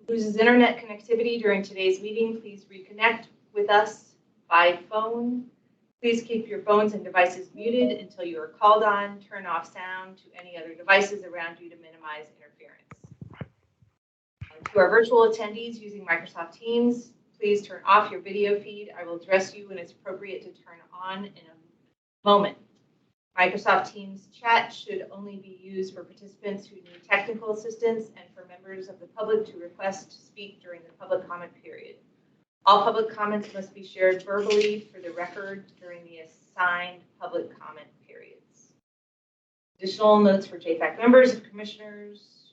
Loses internet connectivity during today's meeting, please reconnect with us by phone. Please keep your phones and devices muted until you are called on. Turn off sound to any other devices around you to minimize interference. To our virtual attendees using Microsoft Teams, please turn off your video feed. I will address you when it's appropriate to turn on in a moment. Microsoft Teams chat should only be used for participants who need technical assistance and for members of the public to request to speak during the public comment period. All public comments must be shared verbally for the record during the assigned public comment periods. Additional notes for JFAC members and commissioners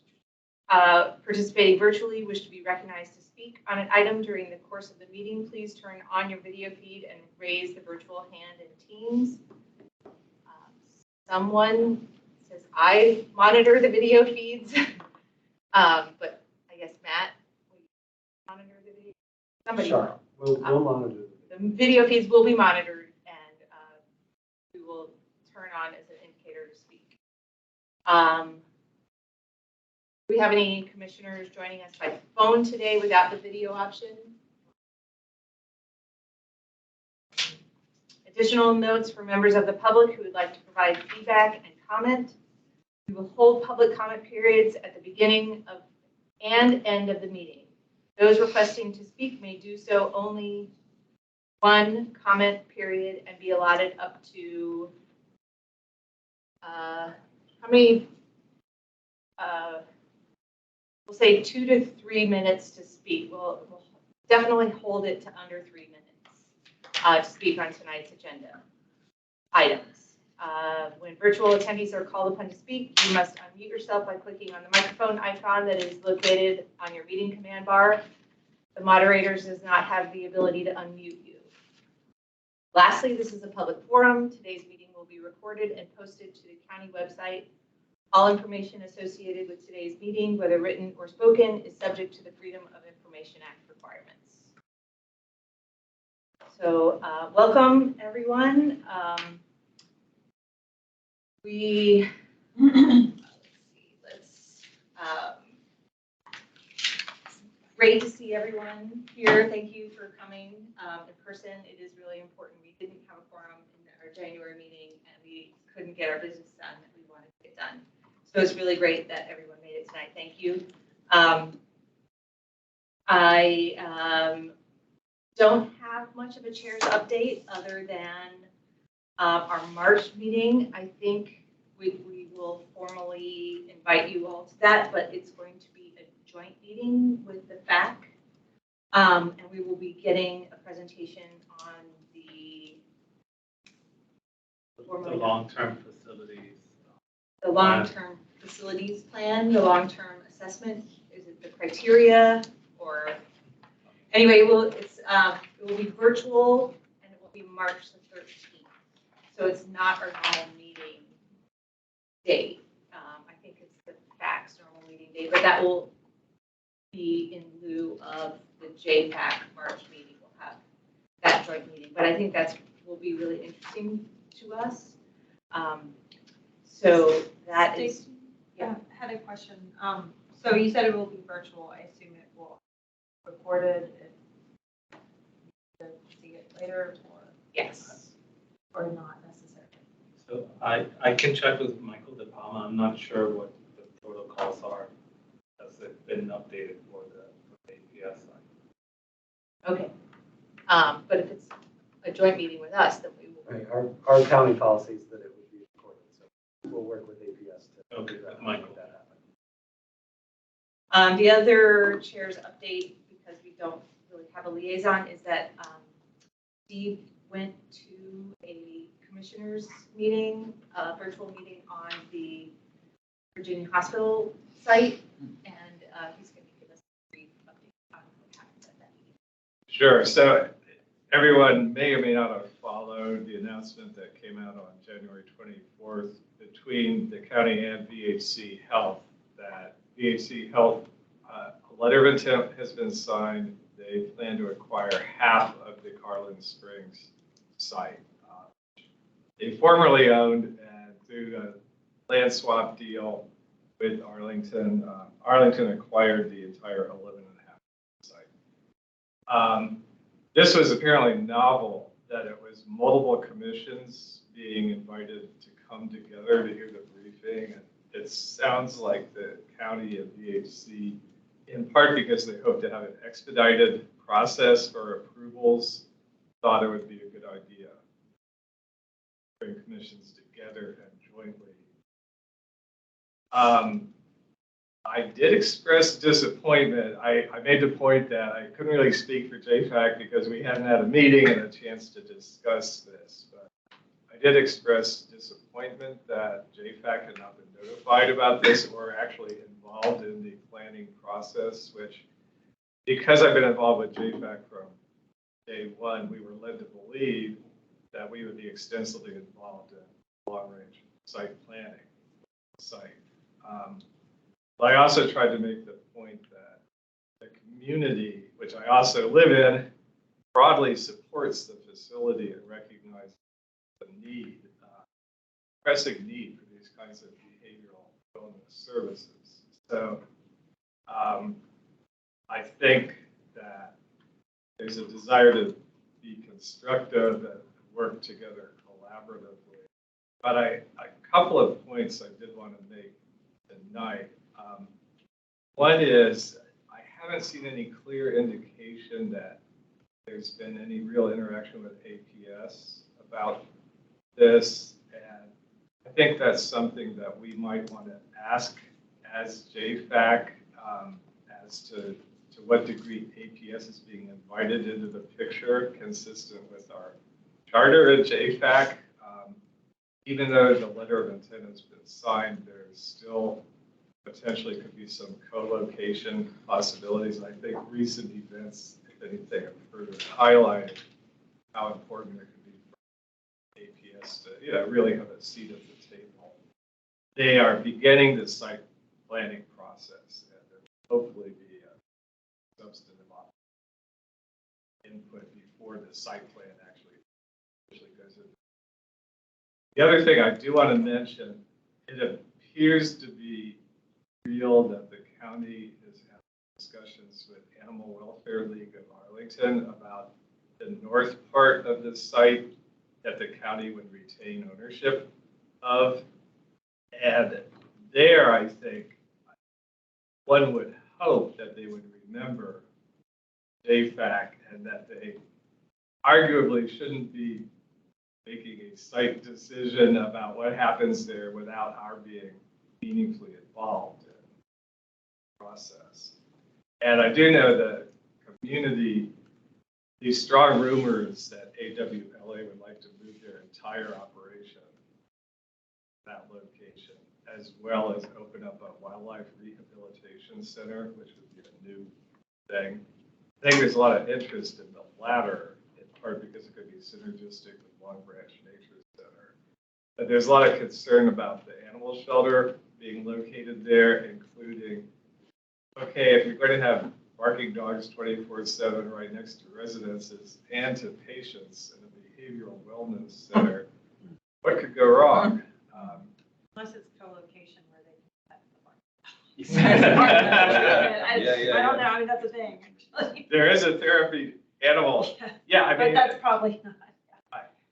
participating virtually wish to be recognized to speak on an item during the course of the meeting. Please turn on your video feed and raise the virtual hand in Teams. Someone says I monitor the video feeds, but I guess Matt, will you monitor the video? Somebody sure. We'll monitor. The video feeds will be monitored, and we will turn on as an indicator to speak. Do we have any commissioners joining us by phone today without the video option? Additional notes for members of the public who would like to provide feedback and comment. We will hold public comment periods at the beginning of and end of the meeting. Those requesting to speak may do so only one comment period and be allotted up to how many? We'll say 2 to 3 minutes to speak. We'll definitely hold it to under 3 minutes. To speak on tonight's agenda items. When virtual attendees are called upon to speak, you must unmute yourself by clicking on the microphone icon that is located on your meeting command bar. The moderator does not have the ability to unmute you. Lastly, this is a public forum. Today's meeting will be recorded and posted to the county website. All information associated with today's meeting, whether written or spoken, is subject to the Freedom of Information Act requirements. So welcome, everyone. Great to see everyone here. Thank you for coming in person. It is really important. We didn't have a forum in our January meeting, and we couldn't get our business done that we wanted to get done. So it's really great that everyone made it tonight. Thank you. I don't have much of a chair's update other than our March meeting. I think we will formally invite you all to that, but it's going to be a joint meeting with the FAC. And we will be getting a presentation on the long-term facilities. The long-term facilities plan, the long-term assessment. Is it the criteria or? Anyway, it will be virtual and it will be March the 13th. So it's not our normal meeting date. I think it's the FAC's normal meeting date, but that will be in lieu of the JFAC March meeting. We'll have that joint meeting, but I think that will be really interesting to us. So that is. Yeah, I had a question. So you said it will be virtual. I assume it will be recorded to see it later, or Yes, or not necessarily. So I can check with Michael De Palma. I'm not sure what the protocols are. Has it been updated for the APS side? okay. But if it's a joint meeting with us, then we will. Right. Our county policy is that it would be recorded, so we'll work with APS to Okay, do that, Michael. make that happen. The other chair's update, because we don't really have a liaison, is that Steve went to a commissioners meeting, a virtual meeting on the Virginia Hospital site, and he's going to give us a brief update on what happened at that meeting. Sure. So everyone may or may not have followed the announcement that came out on January 24th between the county and VHC Health that VHC Health, a letter of intent has been signed. They plan to acquire half of the Carlin Springs site. They formerly owned, and through a land swap deal with Arlington, Arlington acquired the entire 11.5 This was apparently novel, that it was multiple commissions being invited to come together to hear the briefing. And it sounds like the county and VHC, in part because they hope to have an expedited process for approvals, thought it would be a good idea to bring commissions together and jointly. I did express disappointment. I made the point that I couldn't really speak for JFAC because we hadn't had a meeting and a chance to discuss this. But I did express disappointment that JFAC had not been notified about this or actually involved in the planning process, which, because I've been involved with JFAC from day one, we were led to believe that we would be extensively involved in long-range site planning site. But I also tried to make the point that the community, which I also live in, broadly supports the facility and recognizes the need, pressing need for these kinds of behavioral wellness services. So I think that there's a desire to be constructive and work together collaboratively. But a couple of points I did want to make tonight. One is, I haven't seen any clear indication that there's been any real interaction with APS about this. And I think that's something that we might want to ask as JFAC as to what degree APS is being invited into the picture, consistent with our charter at JFAC. Even though the letter of intent has been signed, there's still potentially could be some co-location possibilities. And I think recent events, if anything, have further highlighted how important it could be for APS to, really have a seat at the table. They are beginning the site planning process, and there will hopefully be a substantive input before the site plan actually goes in. The other thing I do want to mention, it appears to be real that the county is having discussions with Animal Welfare League of Arlington about the north part of the site that the county would retain ownership of. And there, I think, one would hope that they would remember JFAC and that they arguably shouldn't be making a site decision about what happens there without our being meaningfully involved in the process. And I do know the community, these strong rumors that AWLA would like to move their entire operation to that location, as well as open up a wildlife rehabilitation center, which would be a new thing. I think there's a lot of interest in the latter, in part because it could be synergistic with Long Branch Nature Center. But there's a lot of concern about the animal shelter being located there, including, okay, if you're going to have barking dogs 24/7 right next to residences and to patients in a behavioral wellness center, what could go wrong? Unless it's co-location where they can pet the bark. I don't know, I mean, that's a thing, actually. There is a therapy animal. Yeah, I mean, but that's probably not.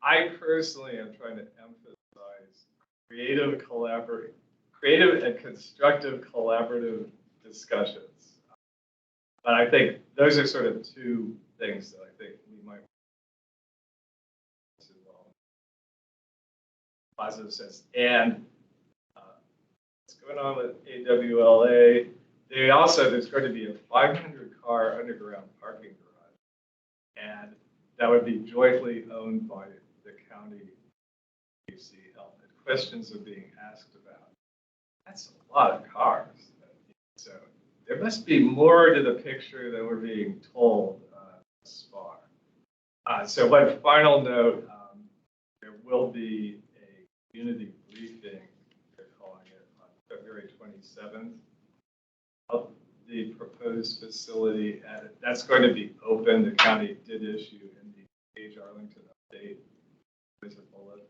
I personally am trying to emphasize creative and constructive collaborative discussions. But I think those are sort of two things that I think we might do well. Positive sense. And what's going on with AWLA? There's going to be a 500-car underground parking garage, and that would be jointly owned by the county, VHC Health. And questions are being asked about. That's a lot of cars. So there must be more to the picture than we're being told thus far. So one final note, there will be a community briefing, they're calling it, on February 27th of the proposed facility. And that's going to be open. The county did issue in the Page Arlington update. There's a bullet.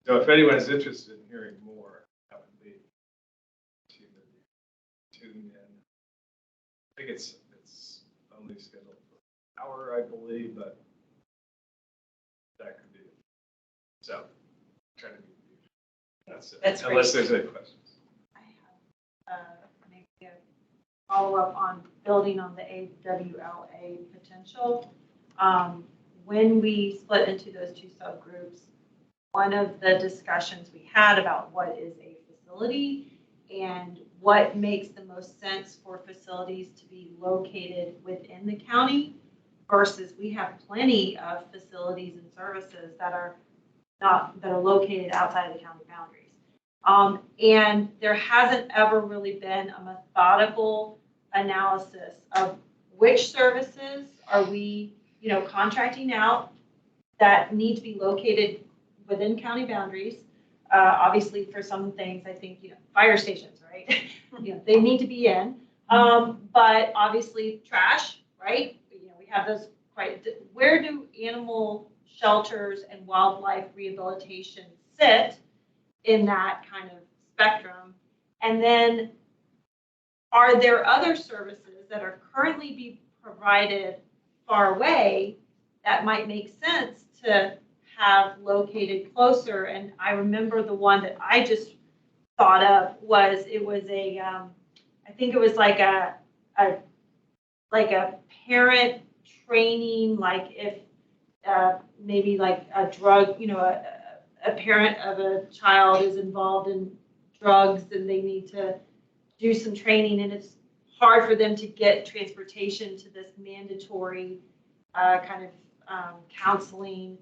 So if anyone is interested in hearing more, that would be tune in. I think it's only scheduled hour, I believe, but that could be. So, trying to be. That's it. That's Unless there's any questions. I have maybe a follow-up on building on the AWLA potential. When we split into those two subgroups, one of the discussions we had about what is a facility and what makes the most sense for facilities to be located within the county versus we have plenty of facilities and services that are located outside of the county boundaries. And there hasn't ever really been a methodical analysis of which services are we, contracting out that need to be located within county boundaries. Obviously, for some things, I think, fire stations, right? They need to be in. But obviously, trash, right? We have those where do animal shelters and wildlife rehabilitation sit in that kind of spectrum? And then are there other services that are currently being provided far away that might make sense to have located closer? And I remember the one that I just thought of was, I think it was like a parent training, like if maybe like a drug, a parent of a child is involved in drugs and they need to do some training and it's hard for them to get transportation to this mandatory kind of counseling.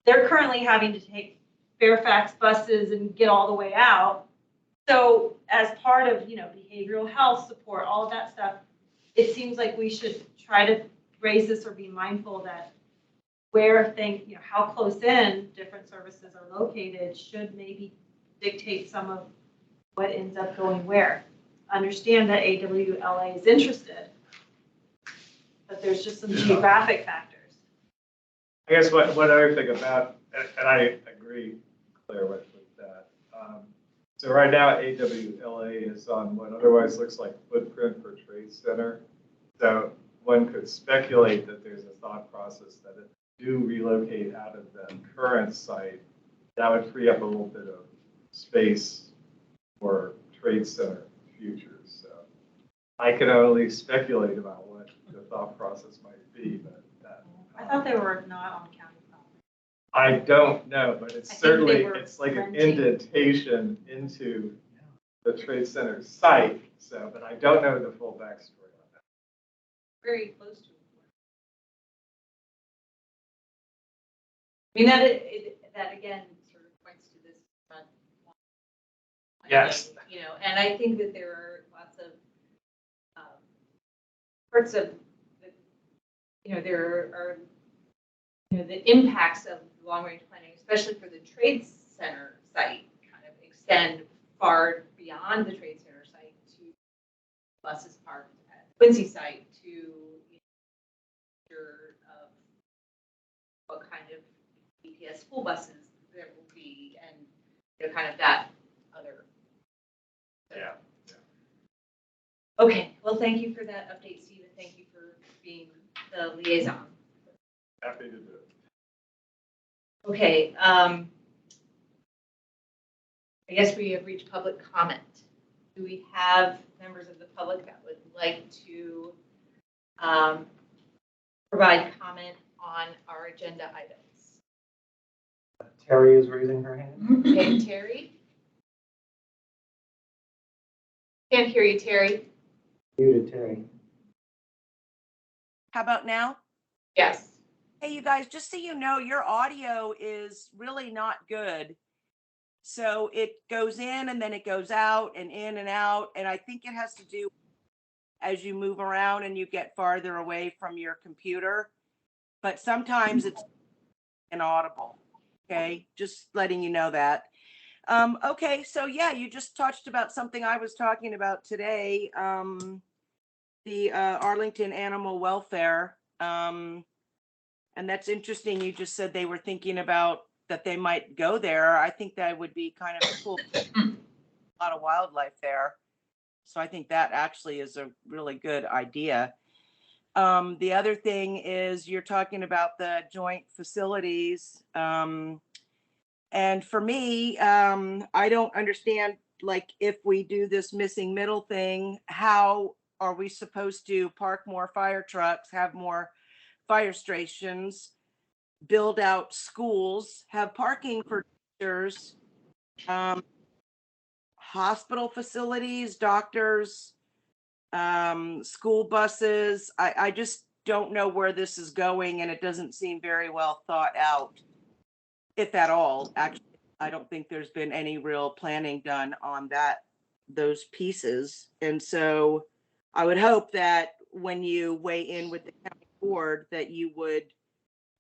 They're currently having to take Fairfax buses and get all the way out. So as part of, behavioral health support, all of that stuff, it seems like we should try to raise this or be mindful that how close in different services are located should maybe dictate some of what ends up going where. Understand that AWLA is interested, but there's just some geographic factors. I guess one other thing about, and I agree, Claire, with that. So right now, AWLA is on what otherwise looks like footprint for Trade Center. So one could speculate that there's a thought process that if you do relocate out of the current site, that would free up a little bit of space for Trade Center futures. So I can only speculate about what the thought process might be, but I thought they were not on county property. I don't know, but it's certainly, it's like an renting. indentation into the Trade Center site. So, but I don't know the full backstory on that. Very close to it. I mean, that again sort of points to this front line. Yes. And I think that there are lots of parts of there are the impacts of long-range planning, especially for the Trade Center site, kind of extend far beyond the Trade Center site to buses parked at Quincy site, to what kind of BPS school buses there will be, and kind of that other. Yeah. Okay, well, thank you for that update, Steve, and thank you for being the liaison. Happy to do it. Okay, I guess we have reached public comment. Do we have members of the public that would like to provide comment on our agenda items? Terry is raising her hand. Okay, Terry? Can't hear you, Terry. Muted, Terry. How about now? Yes. Hey, you guys, just so you know, your audio is really not good. So it goes in and then it goes out and in and out. And I think it has to do as you move around and you get farther away from your computer. But sometimes it's inaudible. Okay, just letting you know that. Okay, so yeah, you just touched about something I was talking about today. The Arlington animal welfare. And that's interesting. You just said they were thinking about that they might go there. I think that would be kind of cool. A lot of wildlife there. So I think that actually is a really good idea. The other thing is you're talking about the joint facilities. And for me, I don't understand, like, if we do this missing middle thing, how are we supposed to park more fire trucks, have more fire stations, build out schools, have parking for teachers, hospital facilities, doctors, school buses. I just don't know where this is going, and it doesn't seem very well thought out, if at all. Actually, I don't think there's been any real planning done on those pieces. And so I would hope that when you weigh in with the county board, that you would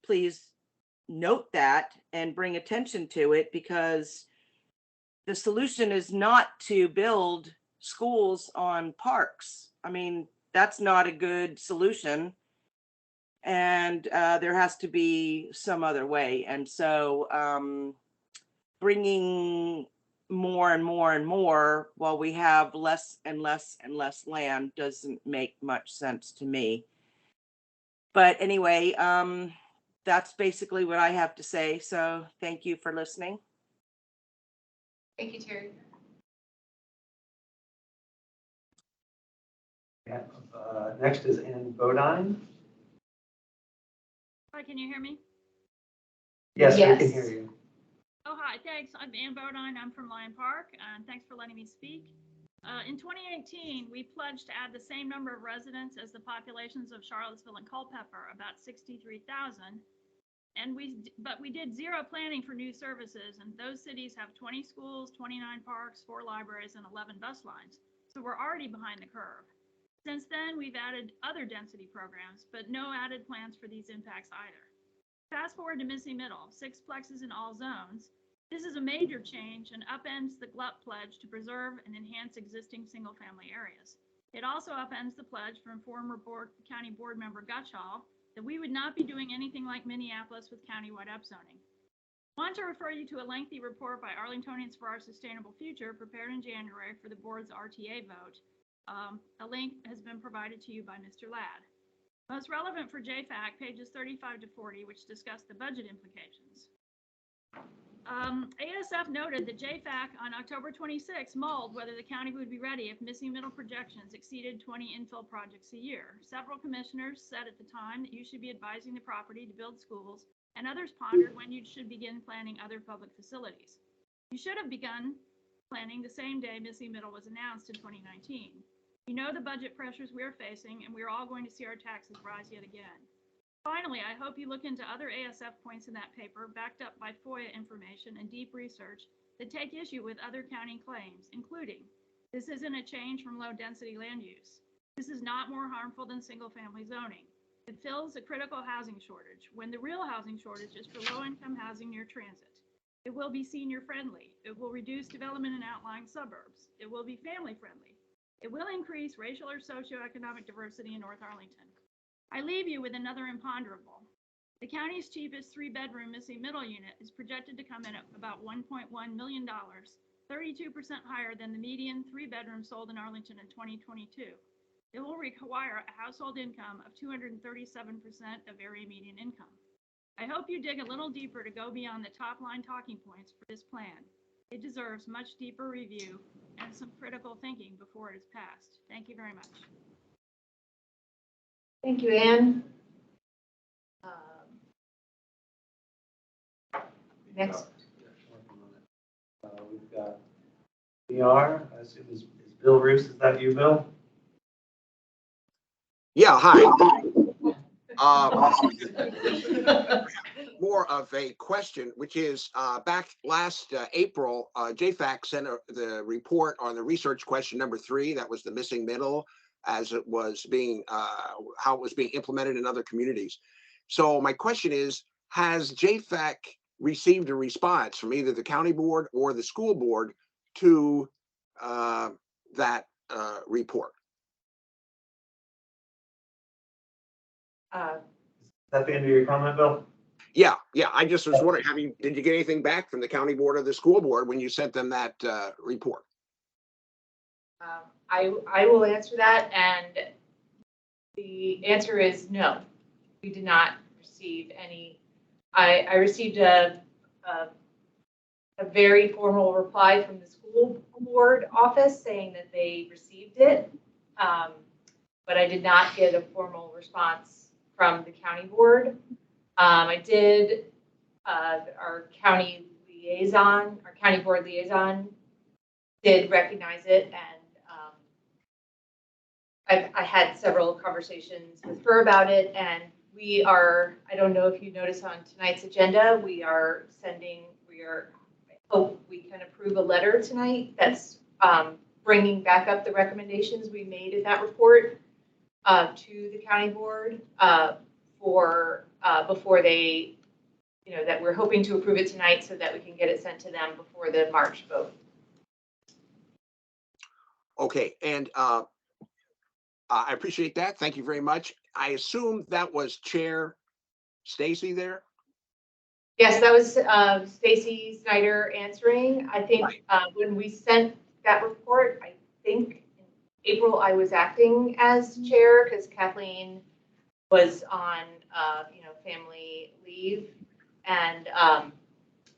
please note that and bring attention to it, because the solution is not to build schools on parks. I mean, that's not a good solution. And there has to be some other way. And so bringing more and more and more while we have less and less and less land doesn't make much sense to me. But anyway, that's basically what I have to say. So thank you for listening. Thank you, Terry. Yeah, next is Ann Bodine. Hi, can you hear me? Yes, we Yes. can hear you. Oh, hi, thanks. I'm Ann Bodine. I'm from Lyon Park, and thanks for letting me speak. In 2018, we pledged to add the same number of residents as the populations of Charlottesville and Culpeper, about 63,000. But we did zero planning for new services, and those cities have 20 schools, 29 parks, 4 libraries, and 11 bus lines. So we're already behind the curve. Since then, we've added other density programs, but no added plans for these impacts either. Fast forward to Missy Middle, 6 plexes in all zones. This is a major change and upends the GLUP pledge to preserve and enhance existing single-family areas. It also upends the pledge from former county board member Gutschall that we would not be doing anything like Minneapolis with countywide upzoning. I want to refer you to a lengthy report by Arlingtonians for Our Sustainable Future prepared in January for the board's RTA vote. A link has been provided to you by Mr. Ladd. Most relevant for JFAC, pages 35 to 40, which discuss the budget implications. ASF noted that JFAC on October 26 mulled whether the county would be ready if missing middle projections exceeded 20 infill projects a year. Several commissioners said at the time that you should be advising the property to build schools, and others pondered when you should begin planning other public facilities. You should have begun planning the same day missing middle was announced in 2019. You know the budget pressures we are facing, and we are all going to see our taxes rise yet again. Finally, I hope you look into other ASF points in that paper, backed up by FOIA information and deep research that take issue with other county claims, including, this isn't a change from low-density land use. This is not more harmful than single-family zoning. It fills a critical housing shortage, when the real housing shortage is for low-income housing near transit. It will be senior-friendly. It will reduce development in outlying suburbs. It will be family-friendly. It will increase racial or socioeconomic diversity in North Arlington. I leave you with another imponderable. The county's cheapest 3-bedroom missing middle unit is projected to come in at about $1.1 million, 32% higher than the median 3-bedroom sold in Arlington in 2022. It will require a household income of 237% of area median income. I hope you dig a little deeper to go beyond the top line talking points for this plan. It deserves much deeper review and some critical thinking before it is passed. Thank you very much. Thank you, Ann. Next. We've got BR, I assume is Bill Roos, is that you, Bill? Yeah, hi. More of a question, which is back last April, JFAC sent the report on the research question number 3. That was the missing middle, as it was being, how it was being implemented in other communities. So my question is, has JFAC received a response from either the county board or the school board to that report? Is that the end of your comment, Bill? Yeah. I just was wondering, did you get anything back from the county board or the school board when you sent them that report? I will answer that, and The answer is no. We did not receive any. I received a very formal reply from the school board office saying that they received it. But I did not get a formal response from the county board. I did, our county board liaison did recognize it, and I had several conversations with her about it, and we are, I don't know if you noticed on tonight's agenda, I hope we can approve a letter tonight that's bringing back up the recommendations we made in that report to the county board before they, that we're hoping to approve it tonight so that we can get it sent to them before the March vote. Okay, and I appreciate that. Thank you very much. I assume that was Chair Stacy there? Yes, that was Stacy Snyder answering. I think when we sent that report, I think in April I was acting as chair because Kathleen was on family leave, and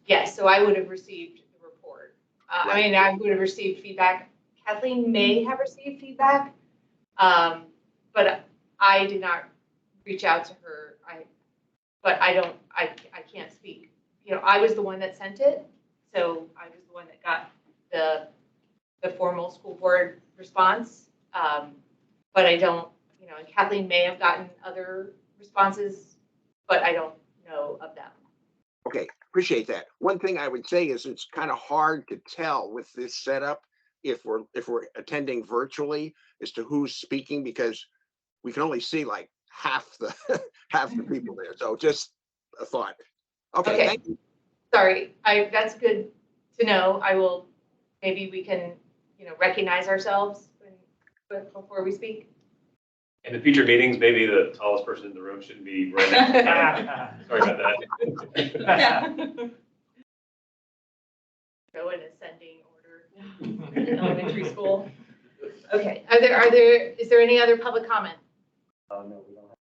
yes, so I would have received the report. I would have received feedback. Kathleen may have received feedback, but I did not reach out to her. But I can't speak. I was the one that sent it, so I was the one that got the formal school board response. But I don't, and Kathleen may have gotten other responses, but I don't know of them. Okay, appreciate that. One thing I would say is it's kind of hard to tell with this setup if we're attending virtually as to who's speaking, because we can only see like half the people there. So just a thought. Okay. Thank you. Sorry, that's good to know. I will, maybe we can, recognize ourselves before we speak. In the future meetings, maybe the tallest person in the room shouldn't be right next to me. Sorry about that. Go in ascending order in elementary school. Okay, is there any other public comment? No, we don't have.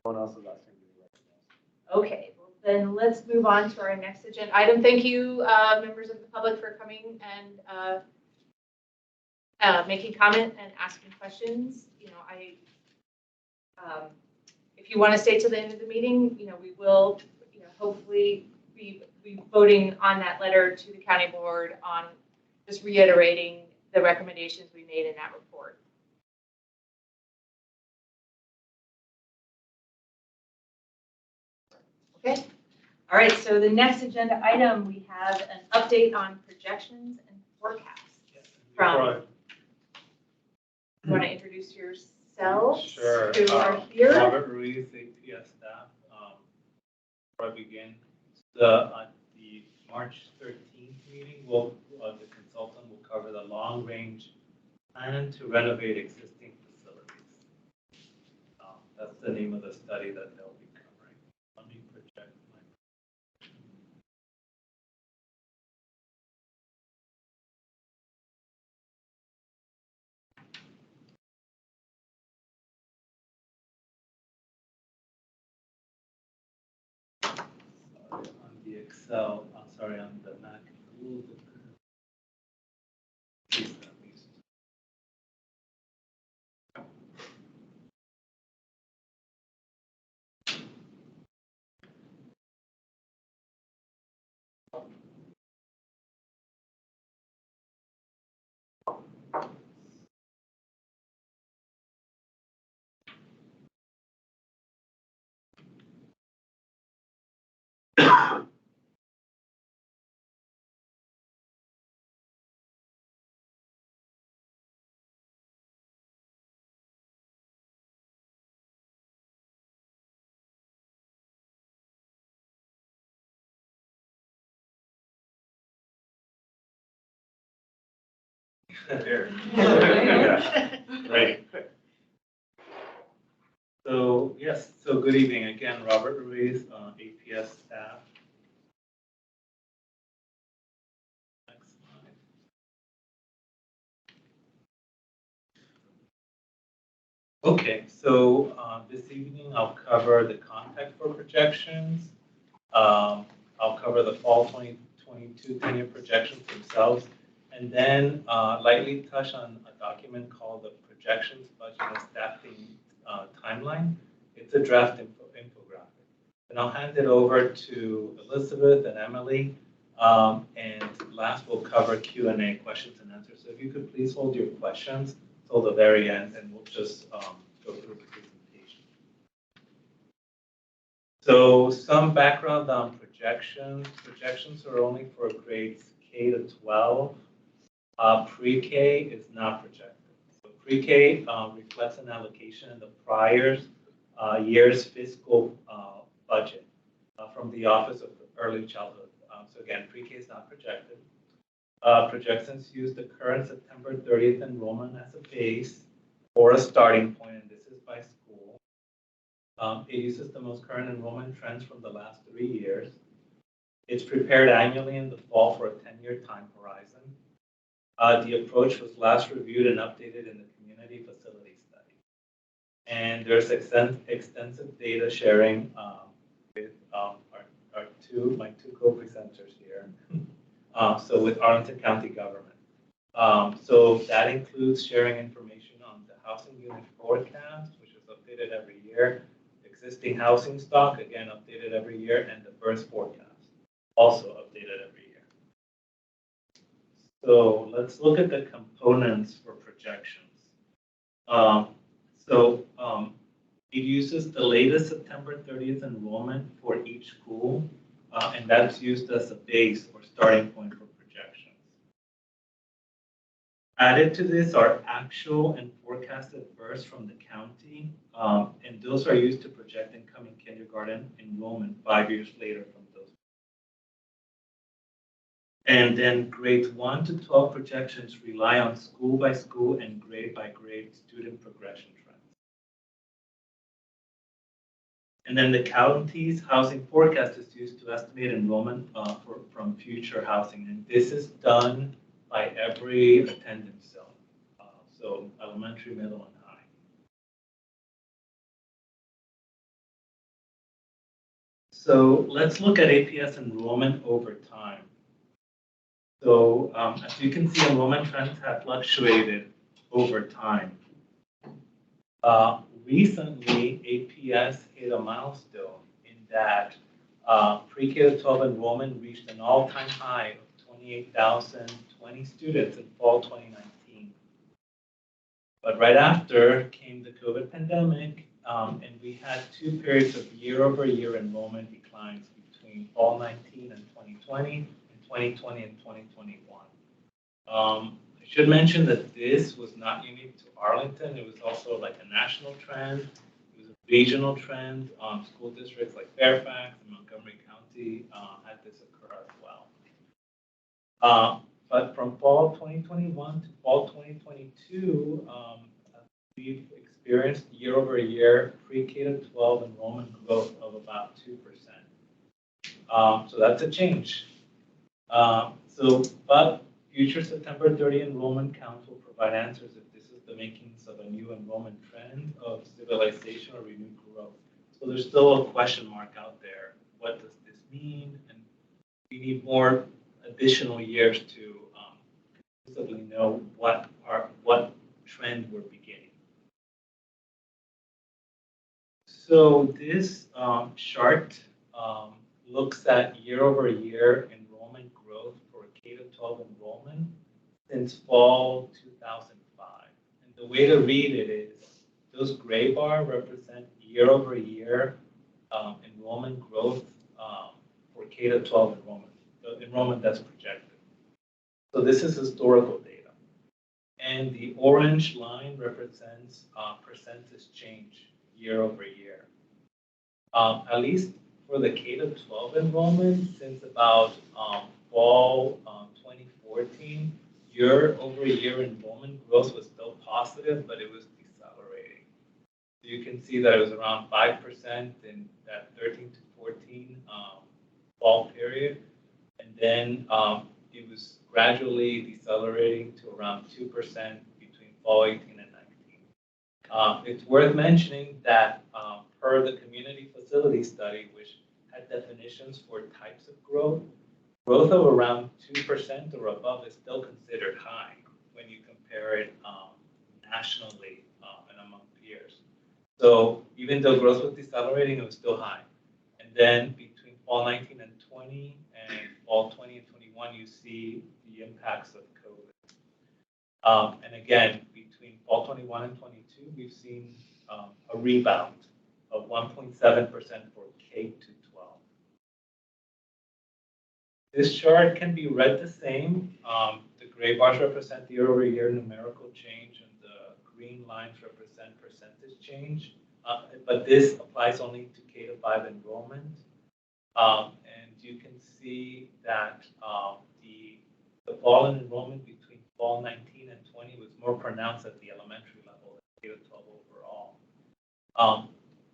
No one else is asking to be recognized. Okay, well then let's move on to our next agenda item. Thank you, members of the public, for coming and making comment and asking questions. If you want to stay till the end of the meeting, we will, hopefully be voting on that letter to the county board on just reiterating the recommendations we made in that report. Okay. All right. So the next agenda item, we have an update on projections and forecasts. From. You want to introduce yourself? Sure. Who are here? Robert Ruiz, APS staff. Before I begin, at the March 13th meeting, the consultant will cover the long-range plan to renovate existing facilities. That's the name of the study that they'll be covering. Let me project my. Sorry, on the Excel, sorry, on the Mac, it's a little different. At least. There. Right. So, yes, so good evening again, Robert Ruiz, APS staff. Next slide. Okay, so this evening I'll cover the context for projections. I'll cover the fall 2022 10-year projections themselves, and then lightly touch on a document called the Projections, Budget, and Staffing Timeline. It's a draft infographic. And I'll hand it over to Elizabeth and Emily, and last we'll cover Q&A, questions and answers. So if you could please hold your questions till the very end, and we'll just go through the presentation. So some background on projections. Projections are only for grades K to 12. Pre-K is not projected. So pre-K reflects an allocation in the prior year's fiscal budget from the Office of Early Childhood. So again, pre-K is not projected. Projections use the current September 30th enrollment as a base or a starting point, and this is by school. It uses the most current enrollment trends from the last 3 years. It's prepared annually in the fall for a 10-year time horizon. The approach was last reviewed and updated in the Community Facility Study. And there's extensive data sharing with my two co-presenters here. So with Arlington County government. So that includes sharing information on the housing unit forecast, which is updated every year, existing housing stock, again, updated every year, and the birth forecast, also updated every year. So let's look at the components for projections. It uses the latest September 30th enrollment for each school, and that's used as a base or starting point for projections. Added to this are actual and forecasted births from the county, and those are used to project incoming kindergarten enrollment 5 years later from those. And then grades 1 to 12 projections rely on school by school and grade by grade student progression trends. And then the county's housing forecast is used to estimate enrollment from future housing. And this is done by every attendance zone, so elementary, middle, and high. So let's look at APS enrollment over time. So as you can see, enrollment trends have fluctuated over time. Recently, APS hit a milestone in that pre-K to 12 enrollment reached an all-time high of 28,020 students in fall 2019. But right after came the COVID pandemic, and we had 2 periods of year-over-year enrollment declines between fall 19 and 2020, and 2020 and 2021. I should mention that this was not unique to Arlington. It was also like a national trend. It was a regional trend. School districts like Fairfax and Montgomery County had this occur as well. But from fall 2021 to fall 2022, we've experienced year-over-year pre-K to 12 enrollment growth of about 2%. So that's a change. But future September 30 enrollment counts will provide answers if this is the makings of a new enrollment trend of stabilization or renewed growth. So there's still a question mark out there. What does this mean? And we need more additional years to conclusively know what trend we're beginning. So this chart looks at year-over-year enrollment growth for K to 12 enrollment since fall 2005. And the way to read it is those gray bar represent year-over-year enrollment growth for K to 12 enrollment, the enrollment that's projected. So this is historical data. And the orange line represents percentage change year-over-year. At least for the K to 12 enrollment, since about fall 2014, year-over-year enrollment growth was still positive, but it was decelerating. So you can see that it was around 5% in that 13 to 14 fall period, and then it was gradually decelerating to around 2% between fall 18 and 19. It's worth mentioning that per the community facility study, which had definitions for types of growth, growth of around 2% or above is still considered high when you compare it nationally and among peers. So even though growth was decelerating, it was still high. And then between fall 19 and 20 and fall 20 and 21, you see the impacts of COVID. And again, between fall 21 and 22, we've seen a rebound of 1.7% for K to 12. This chart can be read the same. The gray bars represent the year-over-year numerical change, and the green lines represent percentage change. But this applies only to K to 5 enrollment. And you can see that the fall in enrollment between fall 19 and 20 was more pronounced at the elementary level than K to 12 overall.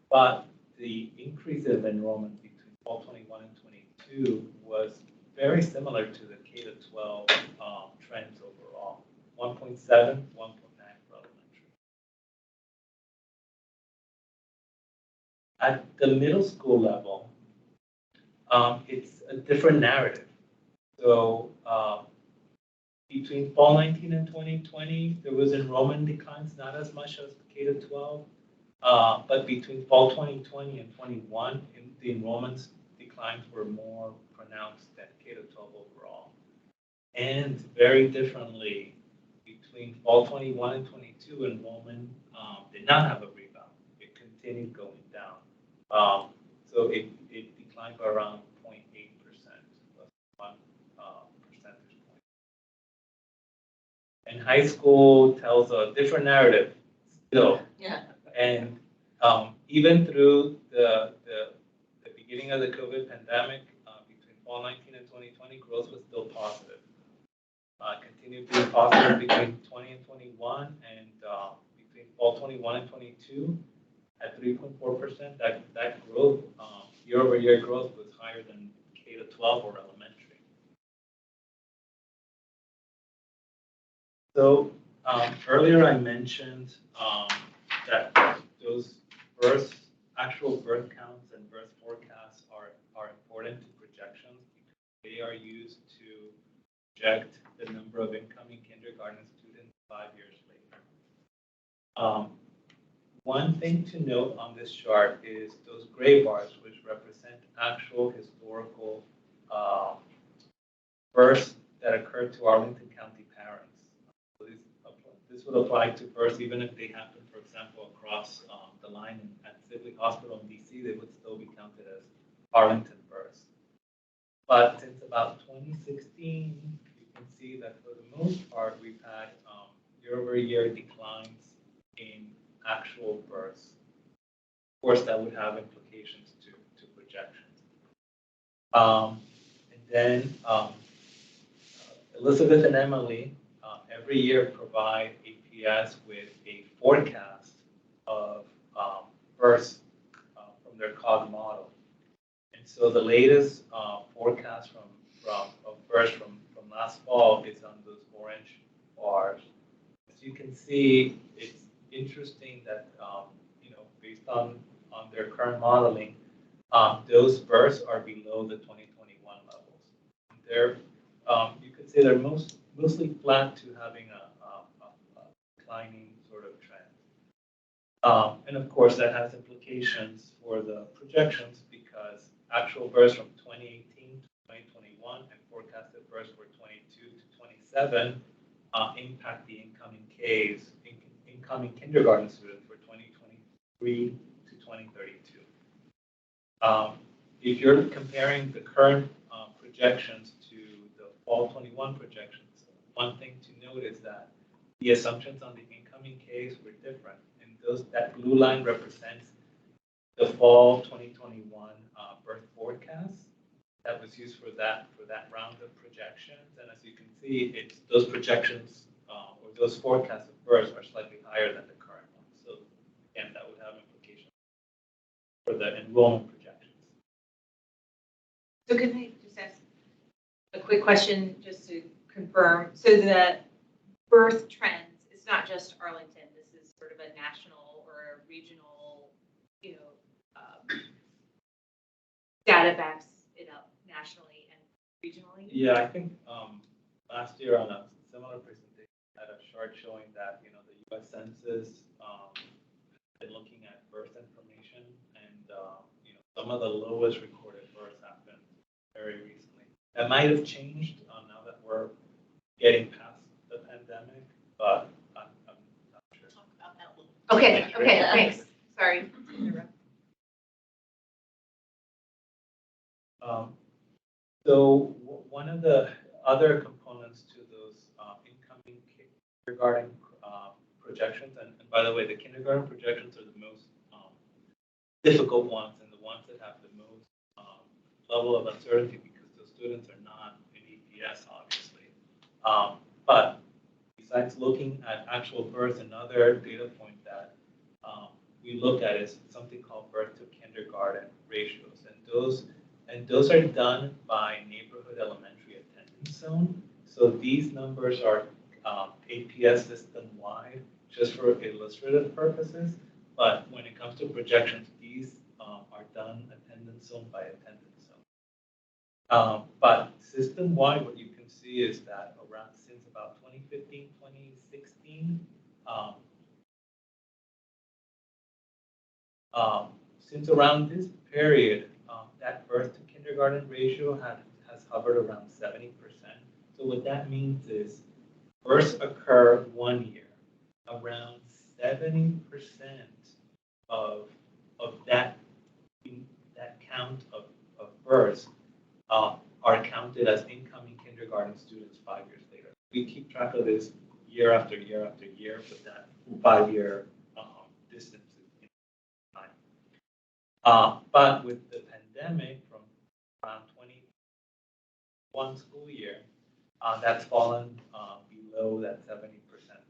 But the increase of enrollment between fall 21 and 22 was very similar to the K to 12 trends overall, 1.7, 1.9 for elementary. At the middle school level, it's a different narrative. So between fall 19 and 2020, there was enrollment declines, not as much as K to 12, but between fall 2020 and 21, the enrollments declines were more pronounced than K to 12 overall. And very differently, between fall 21 and 22, enrollment did not have a rebound. It continued going down. So it declined by around 0.8%, plus 1 percentage point. And high school tells a different narrative still. Yeah. And even through the beginning of the COVID pandemic, between fall 19 and 2020, growth was still positive. Continued being positive between 20 and 21, and between fall 21 and 22, at 3.4%, that growth, year-over-year growth was higher than K to 12 or elementary. So earlier I mentioned that those actual birth counts and birth forecasts are important to projections because they are used to project the number of incoming kindergarten students 5 years later. One thing to note on this chart is those gray bars, which represent actual historical births that occurred to Arlington County parents. So this would apply to births even if they happen, for example, across the line at Sibley Hospital in DC, they would still be counted as Arlington births. But since about 2016, you can see that for the most part, we've had year-over-year declines in actual births. Of course, that would have implications to projections. And then Elizabeth and Emily every year provide APS with a forecast of births from their COG model. And so the latest forecast of births from last fall is on those orange bars. As you can see, it's interesting that based on their current modeling, those births are below the 2021 levels. They're you could say they're mostly flat to having a declining sort of trend. And of course, that has implications for the projections because actual births from 2018 to 2021 and forecasted births for 22 to 27 impact the incoming kindergarten students for 2023 to 2032. If you're comparing the current projections to the fall 21 projections, one thing to note is that the assumptions on the incoming Ks were different. And that blue line represents the fall 2021 birth forecast that was used for that round of projections. And as you can see, those projections or those forecasts of births are slightly higher than the current ones. So again, that would have implications for the enrollment projections. So can I just ask a quick question just to confirm? So the birth trends, as it's not just Arlington. This is sort of a national or a regional, data backs it up nationally and regionally. Yeah, I think last year on a similar presentation, I had a chart showing that, the US Census been looking at birth information and, some of the lowest recorded births happened very recently. That might have changed now that we're getting past the pandemic, but I'm not sure. Talk about that a little. Okay, thanks. Sorry. So one of the other components to those incoming kindergarten projections, and by the way, the kindergarten projections are the most difficult ones and the ones that have the most level of uncertainty because the students are not in EPS, obviously. But besides looking at actual births, another data point that we look at is something called birth to kindergarten ratios, and those are done by neighborhood elementary attendance zone. So these numbers are APS system-wide, just for illustrative purposes. But when it comes to projections, these are done attendance zone by attendance zone. But system-wide, what you can see is that since about 2015, 2016, since around this period, that birth to kindergarten ratio has hovered around 70%. So what that means is births occur 1 year. Around 70% of that count of births are counted as incoming kindergarten students 5 years later. We keep track of this year after year after year, but that 5-year distance is time. But with the pandemic from around 21 school year, that's fallen below that 70%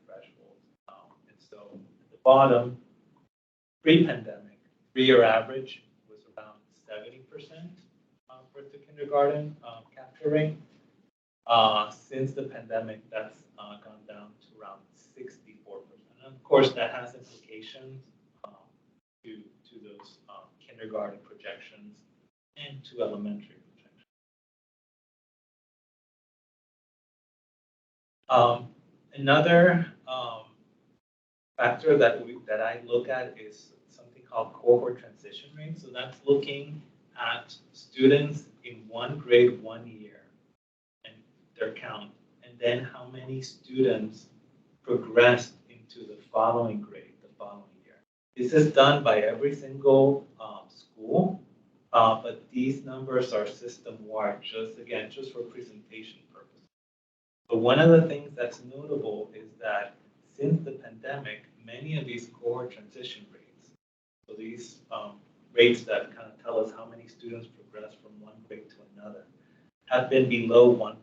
threshold. And so at the bottom, pre-pandemic, 3-year average was around 70% birth to kindergarten capture rate. Since the pandemic, that's gone down to around 64%. And of course, that has implications to those kindergarten projections and to elementary projections. Another factor that I look at is something called cohort transition rate. So that's looking at students in one grade 1 year and their count, and then how many students progressed into the following grade the following year. This is done by every single school, but these numbers are system-wide, just for presentation purposes. But one of the things that's notable is that since the pandemic, many of these cohort transition rates, so these rates that kind of tell us how many students progress from one grade to another, have been below 1.0.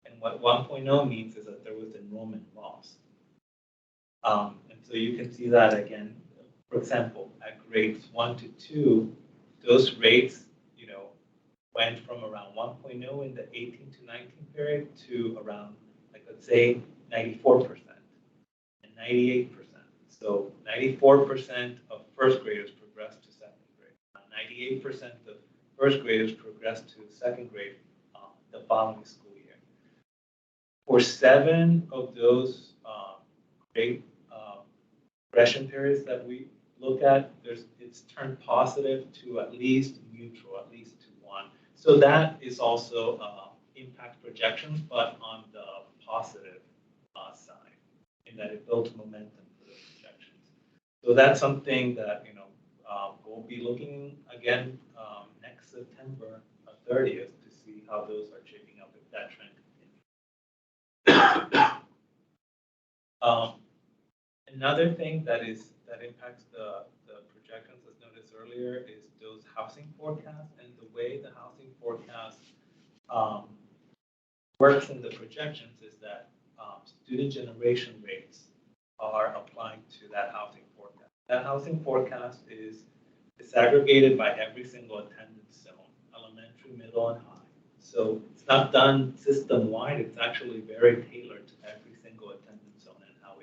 And what 1.0 means is that there was enrollment loss. And so you can see that again, for example, at grades 1 to 2, those rates, went from around 1.0 in the 18 to 19 period to around, let's say, 94% and 98%. So 94% of first graders progressed to second grade. 98% of first graders progressed to second grade the following school year. For 7 of those grade progression periods that we look at, it's turned positive to at least neutral, at least to 1. So that is also impact projections, but on the positive side, in that it builds momentum for the projections. So that's something that we'll be looking again next September 30th to see how those are shaping up if that trend continues. Another thing that impacts the projections, as noticed earlier, is those housing forecasts, and the way the housing forecast works in the projections is that student generation rates are applying to that housing forecast. That housing forecast is disaggregated by every single attendance zone, elementary, middle, and high. So it's not done system-wide, it's actually very tailored to every single attendance zone and how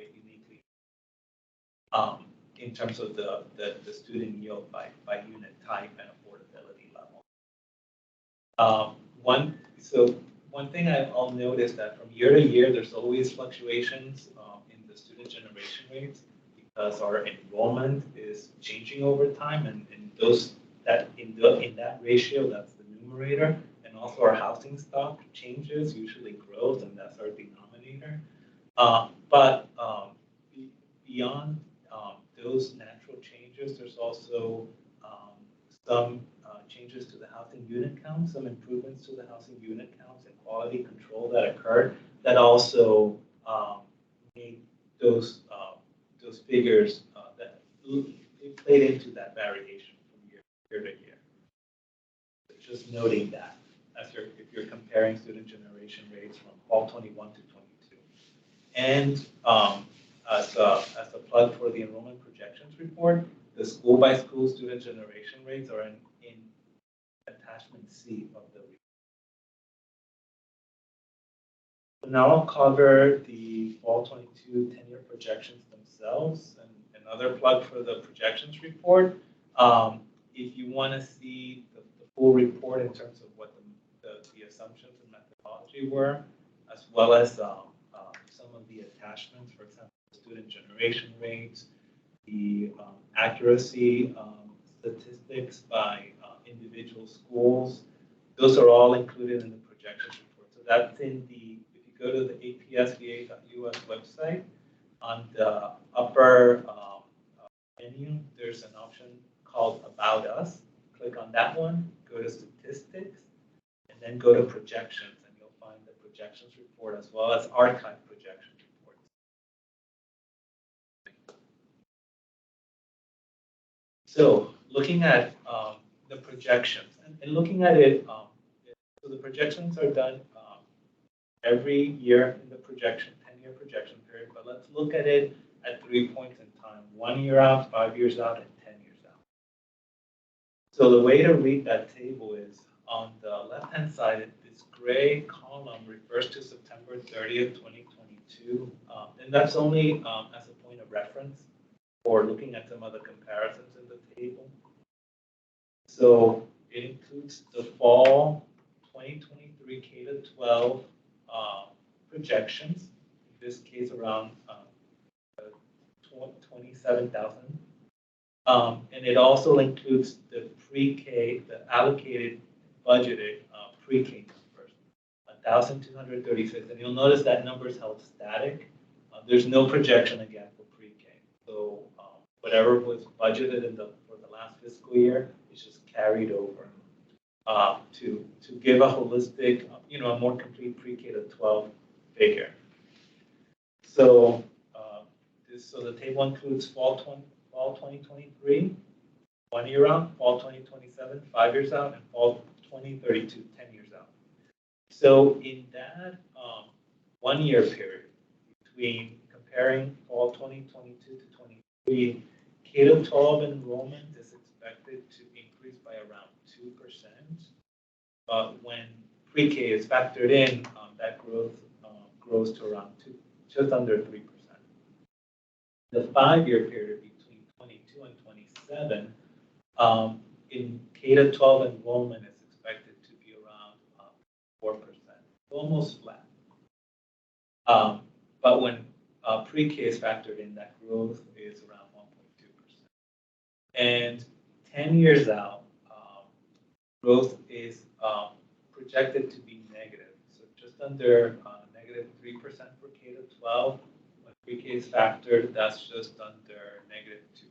in terms of the student yield by unit type and affordability level. One thing I'll note is that from year to year, there's always fluctuations in the student generation rates because our enrollment is changing over time, and those that in that ratio, that's the numerator, and also our housing stock changes, usually grows, and that's our denominator. But beyond those natural changes, there's also some changes to the housing unit count, some improvements to the housing unit counts and quality control that occurred that also made those figures that played into that variation from year to year. So just noting that if you're comparing student generation rates from fall 21 to 22. And as a plug for the enrollment projections report, the school by school student generation rates are in attachment C of the report. So now I'll cover the fall 22 10-year projections themselves, and another plug for the projections report. If you want to see the full report in terms of what the assumptions and methodology were, as well as some of the attachments, for example, student generation rates, the accuracy statistics by individual schools, those are all included in the projections report. So that's in the, if you go to the apsva.us website, on the upper menu, there's an option called About Us. Click on that one, go to Statistics, and then go to Projections, and you'll find the projections report as well as archive projection reports. So looking at the projections, and looking at it, so the projections are done every year in the projection, 10-year projection period, but let's look at it at 3 points in time, 1 year out, 5 years out, and 10 years out. So the way to read that table is on the left-hand side, this gray column refers to September 30th, 2022, and that's only as a point of reference for looking at some other comparisons in the table. So it includes the fall 2023 K-12 projections, in this case around 27,000. And it also includes the pre-K, the allocated budgeted pre-K numbers, 1,236. And you'll notice that number is held static. There's no projection again for pre-K. So whatever was budgeted for the last fiscal year is just carried over to give a holistic, a more complete pre-K to 12 figure. So so the table includes fall 2023, 1 year out, fall 2027, 5 years out, and fall 2032, 10 years out. So in that 1 year period between comparing fall 2022 to 23, K-12 enrollment is expected to increase by around 2%. But when pre-K is factored in, that growth grows to around just under 3%. The 5-year period between 22 and 27, in K-12 enrollment is expected to be around 4%, almost flat. But when pre-K is factored in, that growth is around 1.2%. And 10 years out, growth is projected to be negative. So just under negative 3% for K-12. When pre-K is factored, that's just under negative 2%.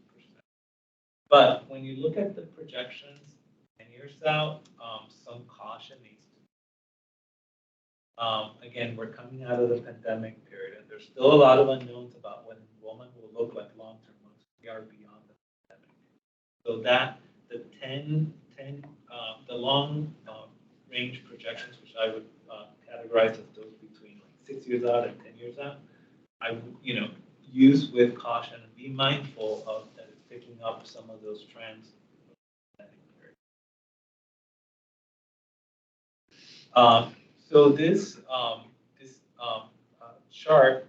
But when you look at the projections 10 years out, some caution needs to be. Again, we're coming out of the pandemic period, and there's still a lot of unknowns about what enrollment will look like long-term once we are beyond the pandemic. So that the the long range projections, which I would categorize as those between 6 years out and 10 years out, I would use with caution and be mindful of that it's picking up some of those trends. So this chart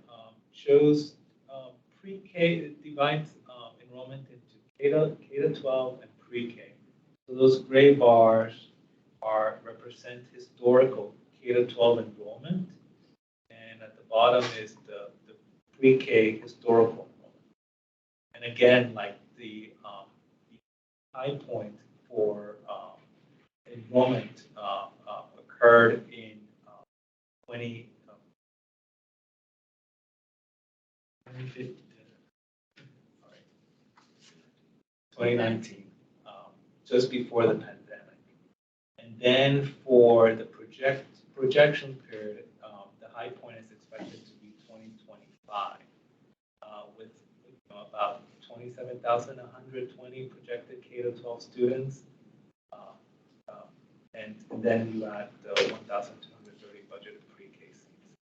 shows pre-K, it divides K-12 and pre-K. So those gray bars represent historical K-12 enrollment, and at the bottom is the pre-K historical enrollment. And again, like the high point for enrollment occurred in 2019, just before the pandemic. And then for the projection period, the high point is expected to be 2025, with about 27,120 projected K-12 students. And then you add the 1,230 budgeted pre-K seats.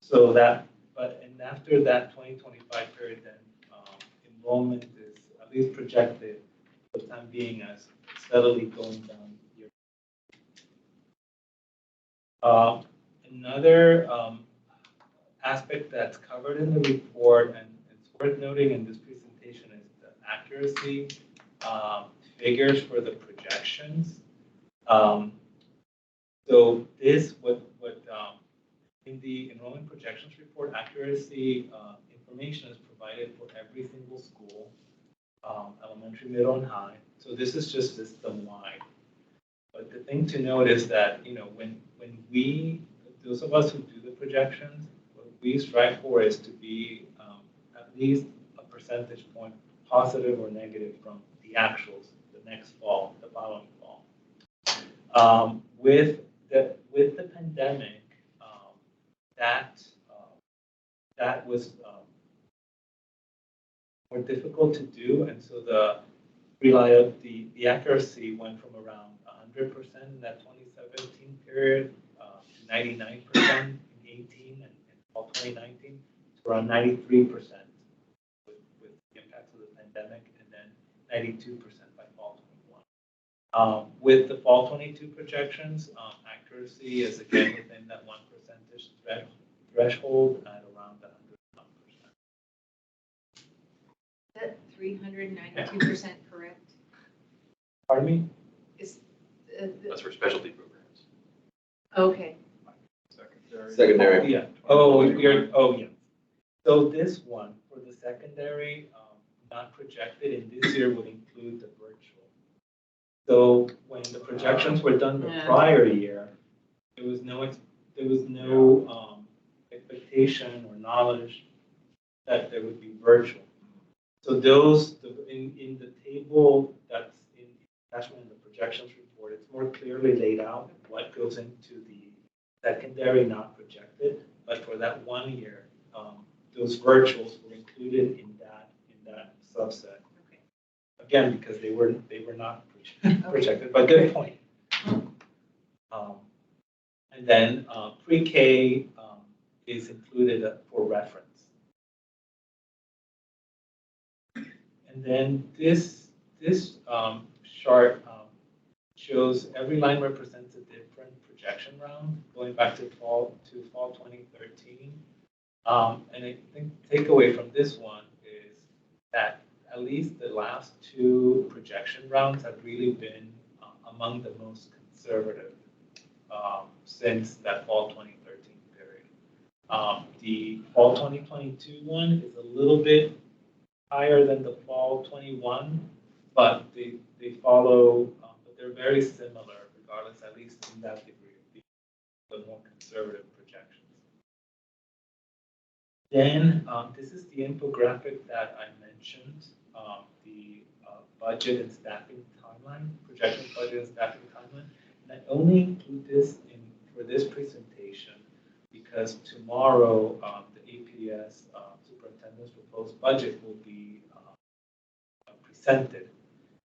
So that, and after that 2025 period, then enrollment is at least projected for the time being as steadily going down year. Another aspect that's covered in the report, and it's worth noting in this presentation, is the accuracy figures for the projections. So this, in the enrollment projections report, accuracy information is provided for every single school, elementary, middle, and high. So this is just system-wide. But the thing to note is that, when we, those of us who do the projections, what we strive for is to be at least a percentage point positive or negative from the actuals the next fall, the following fall. With the pandemic, that was more difficult to do, and so the accuracy went from around 100% in that 2017 period to 99% in 18 and fall 2019 to around 93% with the impacts of the pandemic, and then 92% by fall 21. With the fall 22 projections, accuracy is again within that 1% threshold at around 101%. Is that 392% correct? Pardon me? Is, That's for specialty programs. okay. Secondary. Yeah. Yeah. So this one for the secondary, not projected in this year would include the virtual. So when the projections were done the prior year, there was no expectation or knowledge that there would be virtual. So those in the table that's attachment in the projections report, it's more clearly laid out what goes into the secondary not projected. But for that 1 year, those virtuals were included in that subset. Okay. Again, because they were not projected. But good point. And then pre-K is included for reference. And then this chart shows every line represents a different projection round going back to fall 2013. And I think takeaway from this one is that at least the last 2 projection rounds have really been among the most conservative since that fall 2013 period. The fall 2022 one is a little bit higher than the fall 21, but they follow, but they're very similar regardless, at least in that degree, the more conservative projections. Then this is the infographic that I mentioned, the budget and staffing timeline, projected budget and staffing timeline. And I only include this for this presentation because tomorrow the APS superintendent's proposed budget will be presented.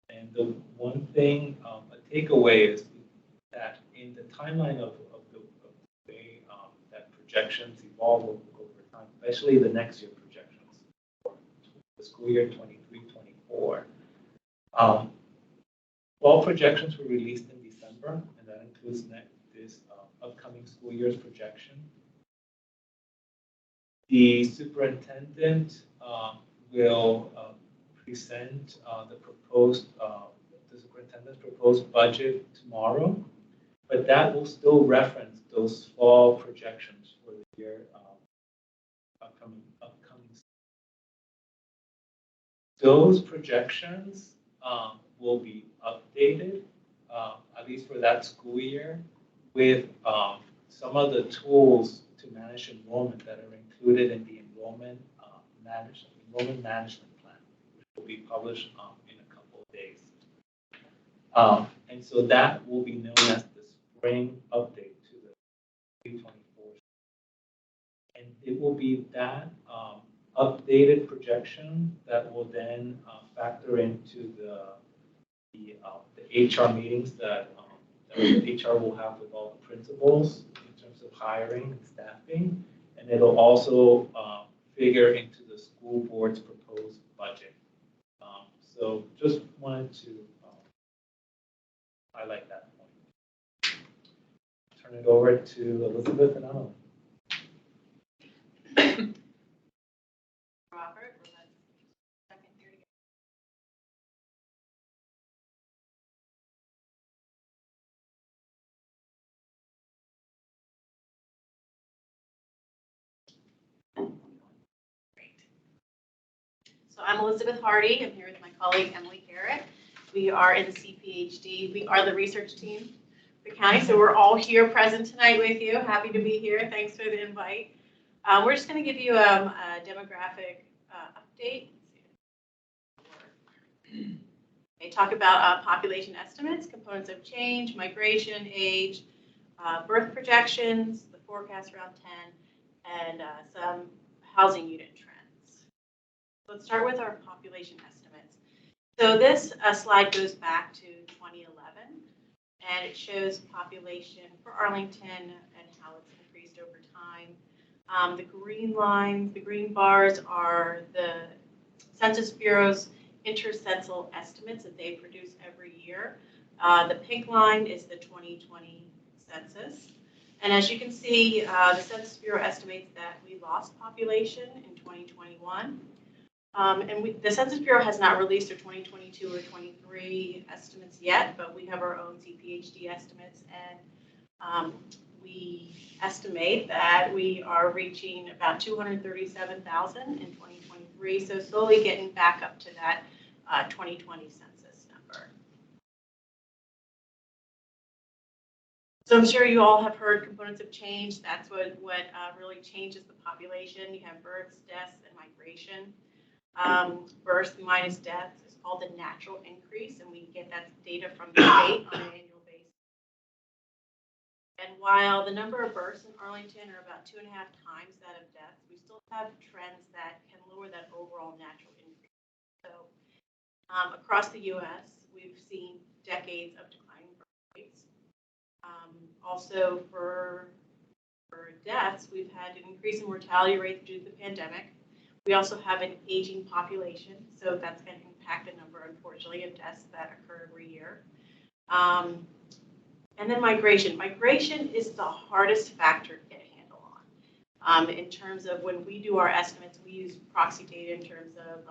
And the one thing, a takeaway is that in the timeline of the way that projections evolve over time, especially the next year projections for the school year 23-24. All projections were released in December, and that includes this upcoming school year's projection. The superintendent will present the superintendent's proposed budget tomorrow, but that will still reference those fall projections for the year upcoming. Those projections will be updated, at least for that school year, with some of the tools to manage enrollment that are included in the enrollment management plan, which will be published in a couple of days. And so that will be known as the spring update to the 2024. And it will be that updated projection that will then factor into the HR meetings that HR will have with all the principals in terms of hiring and staffing. And it'll also figure into the school board's proposed budget. So just wanted to highlight that point. Turn it over to Elizabeth and Emily. Robert, we're gonna second here together. Great. So I'm Elizabeth Hardy. I'm here with my colleague Emily Garrett. We are in the CPHD. We are the research team for the county. So we're all here present tonight with you. Happy to be here. Thanks for the invite. We're just going to give you a demographic update. They talk about population estimates, components of change, migration, age, birth projections, the forecast around 10, and some housing unit trends. Let's start with our population estimates. So this slide goes back to 2011, and it shows population for Arlington and how it's increased over time. The green lines, the green bars are the Census Bureau's intercensal estimates that they produce every year. The pink line is the 2020 census. And as you can see, the Census Bureau estimates that we lost population in 2021. The Census Bureau has not released their 2022 or 23 estimates yet, but we have our own CPHD estimates, and we estimate that we are reaching about 237,000 in 2023, so slowly getting back up to that 2020 census number. So I'm sure you all have heard components of change. That's what really changes the population. You have births, deaths, and migration. Births minus deaths is called the natural increase, and we get that data from the state on an annual basis. And while the number of births in Arlington are about 2.5 times that of deaths, we still have trends that can lower that overall natural increase. So across the U.S., we've seen decades of declining birth rates. Also for deaths, we've had an increase in mortality rates due to the pandemic. We also have an aging population, so that's going to impact the number, unfortunately, of deaths that occur every year. And then migration. Migration is the hardest factor to get a handle on. In terms of when we do our estimates, we use proxy data in terms of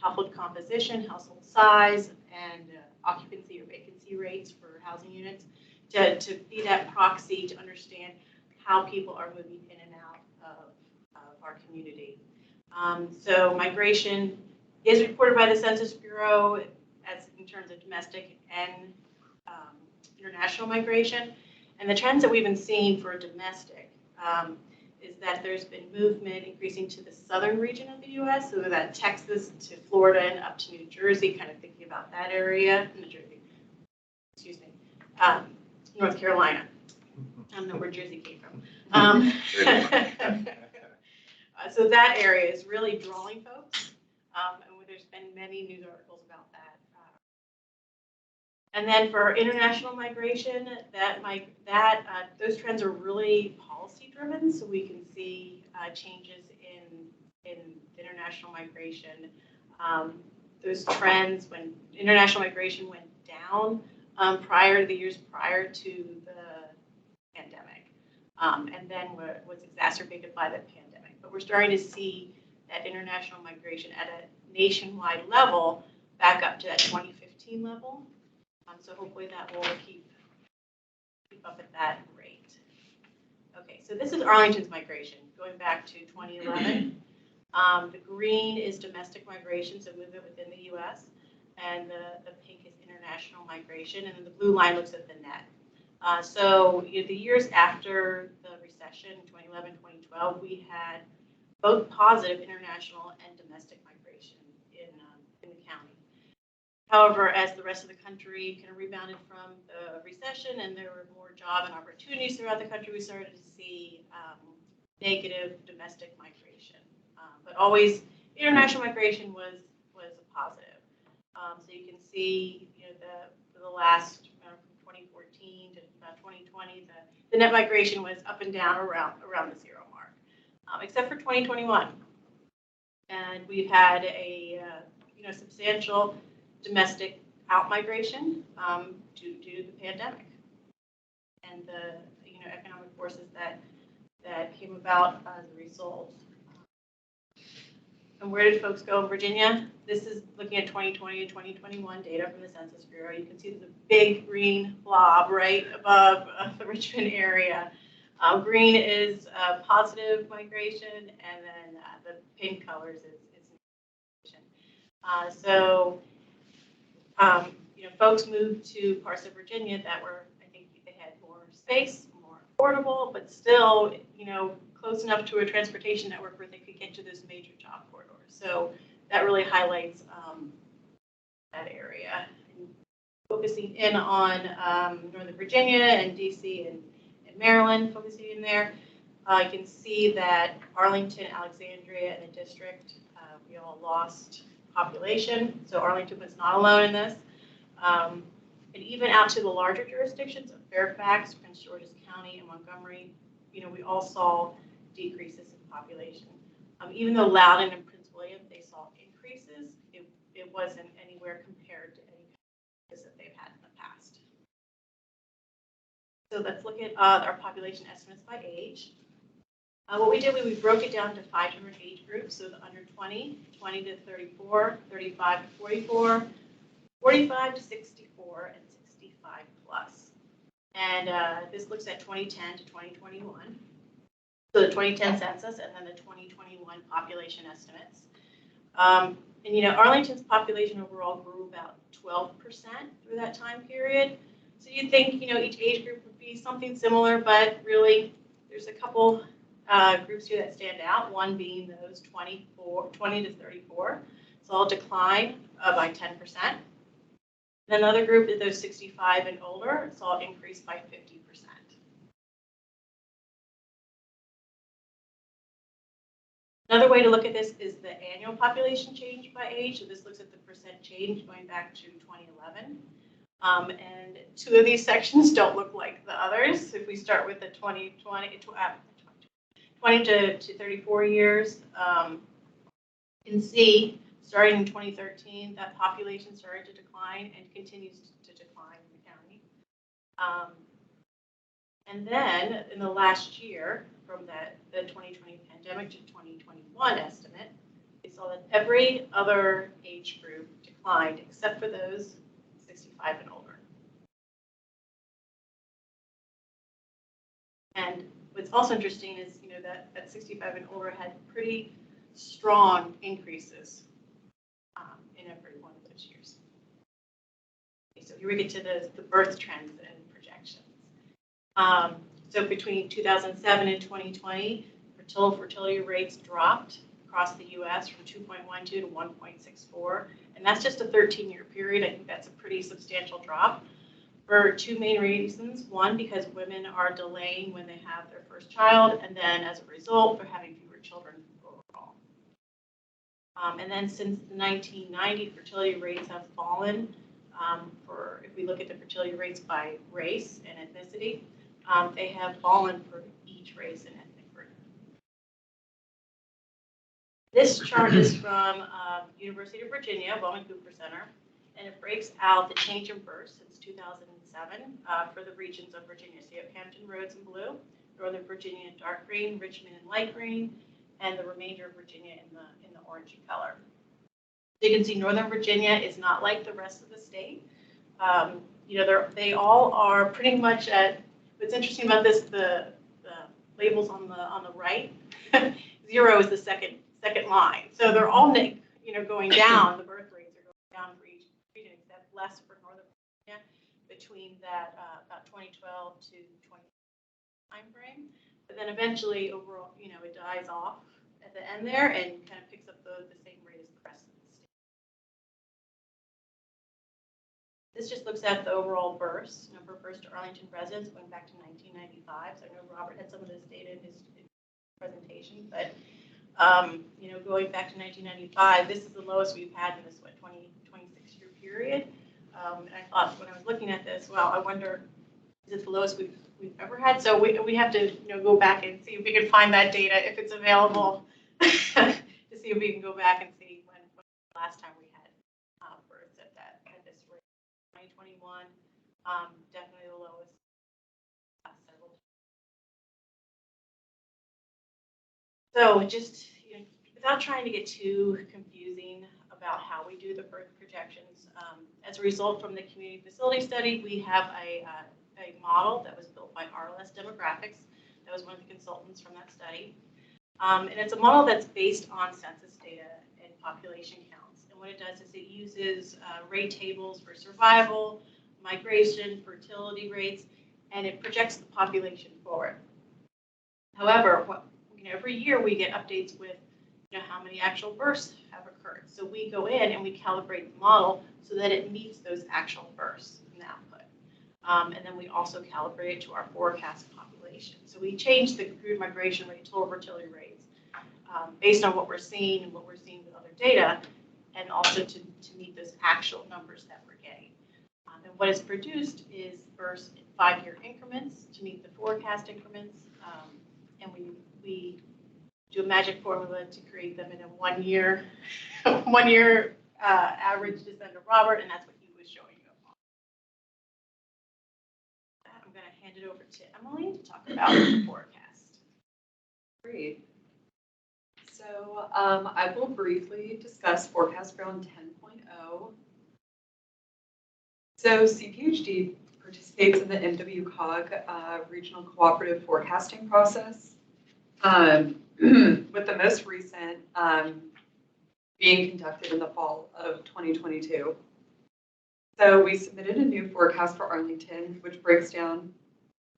household composition, household size, and occupancy or vacancy rates for housing units to be that proxy to understand how people are moving in and out of our community. So migration is reported by the Census Bureau as in terms of domestic and international migration. And the trends that we've been seeing for domestic is that there's been movement increasing to the southern region of the U.S., so that Texas to Florida and up to New Jersey, kind of thinking about that area, North Carolina. I don't know where Jersey came from. So that area is really drawing folks, and there's been many news articles about that. And then for international migration, those trends are really policy driven, so we can see changes in international migration. Those trends when international migration went down prior to the years prior to the pandemic, and then was exacerbated by the pandemic. But we're starting to see that international migration at nationwide level back up to that 2015 level. So hopefully that will keep up at that rate. Okay, so this is Arlington's migration going back to 2011. The green is domestic migration, so movement within the U.S., and the pink is international migration, and then the blue line looks at the net. So the years after the recession, 2011, 2012, we had both positive international and domestic migration in the county. However, as the rest of the country kind of rebounded from the recession and there were more job and opportunities throughout the country, we started to see negative domestic migration. But always international migration was a positive. So you can see, for the last from 2014 to about 2020, the net migration was up and down around the zero mark, except for 2021. And we've had a substantial domestic out-migration due to the pandemic and the economic forces that came about as a result. And where did folks go in Virginia? This is looking at 2020 and 2021 data from the Census Bureau. You can see there's a big green blob right above the Richmond area. Green is positive migration, and then the pink colors is migration. So folks moved to parts of Virginia that were, I think they had more space, more affordable, but still, close enough to a transportation network where they could get to those major job corridors. So that really highlights that area. And focusing in on Northern Virginia and DC and Maryland, focusing in there, you can see that Arlington, Alexandria, and the district, we all lost population. So Arlington was not alone in this. And even out to the larger jurisdictions of Fairfax, Prince George's County, and Montgomery, we all saw decreases in population. Even though Loudoun and Prince William, they saw increases, it wasn't anywhere compared to any increases that they've had in the past. So let's look at our population estimates by age. What we did, we broke it down to 5 different age groups. So the under 20, 20 to 34, 35 to 44, 45 to 64, and 65 plus. And this looks at 2010 to 2021. So the 2010 census and then the 2021 population estimates. And Arlington's population overall grew about 12% through that time period. So you'd think, each age group would be something similar, but really there's a couple groups here that stand out, one being those 20 to 34. So all decline by 10%. And another group is those 65 and older, so all increase by 50%. Another way to look at this is the annual population change by age. So this looks at the percent change going back to 2011. And two of these sections don't look like the others. If we start with the 20 to 34 years, you can see starting in 2013, that population started to decline and continues to decline in the county. And then in the last year, from the 2020 pandemic to 2021 estimate, we saw that every other age group declined except for those 65 and older. And what's also interesting is, that 65 and older had pretty strong increases in every one of those years. Okay, so here we get to the birth trends and projections. So between 2007 and 2020, fertility rates dropped across the U.S. from 2.12 to 1.64, and that's just a 13-year period. I think that's a pretty substantial drop for two main reasons. One, because women are delaying when they have their first child, and then as a result, they're having fewer children overall. And then since the 1990, fertility rates have fallen. If we look at the fertility rates by race and ethnicity, they have fallen for each race and ethnic group. This chart is from University of Virginia, Bowman Cooper Center, and it breaks out the change in births since 2007 for the regions of Virginia. So you have Hampton Roads in blue, Northern Virginia in dark green, Richmond in light green, and the remainder of Virginia in the orangey color. You can see Northern Virginia is not like the rest of the state. They all are pretty much at, what's interesting about this, the labels on the right, 0 is the second line. So they're all, going down, the birth rates are going down for each region, except less for Northern Virginia between that about 2012 to 20 timeframe. But then eventually overall, it dies off at the end there and kind of picks up the same rate as the rest of the state. This just looks at the overall births, number of births to Arlington residents going back to 1995. So I know Robert had some of this data in his presentation, but going back to 1995, this is the lowest we've had in this 26-year period. And I thought when I was looking at this, well, I wonder, is it the lowest we've ever had? So we have to go back and see if we can find that data if it's available to see if we can go back and see when the last time we had births at this rate. 2021, definitely the lowest. Several. So just without trying to get too confusing about how we do the birth projections, as a result from the community facility study, we have a model that was built by RLS Demographics. That was one of the consultants from that study. And it's a model that's based on census data and population counts. And what it does is it uses rate tables for survival, migration, fertility rates, and it projects the population forward. However, every year we get updates with how many actual births have occurred. So we go in and we calibrate the model so that it meets those actual births in the output. And then we also calibrate it to our forecast population. So we change the crude migration rate, total fertility rates, based on what we're seeing and what we're seeing with other data, and also to meet those actual numbers that we're getting. And what is produced is births in 5-year increments to meet the forecast increments. And we do a magic formula to create them in a 1-year average descent of Robert, and that's what he was showing you on. I'm going to hand it over to Emily to talk about the forecast. Great. So I will briefly discuss forecast round 10.0. So CPHD participates in the MWCOG regional cooperative forecasting process, with the most recent being conducted in the fall of 2022. So we submitted a new forecast for Arlington, which breaks down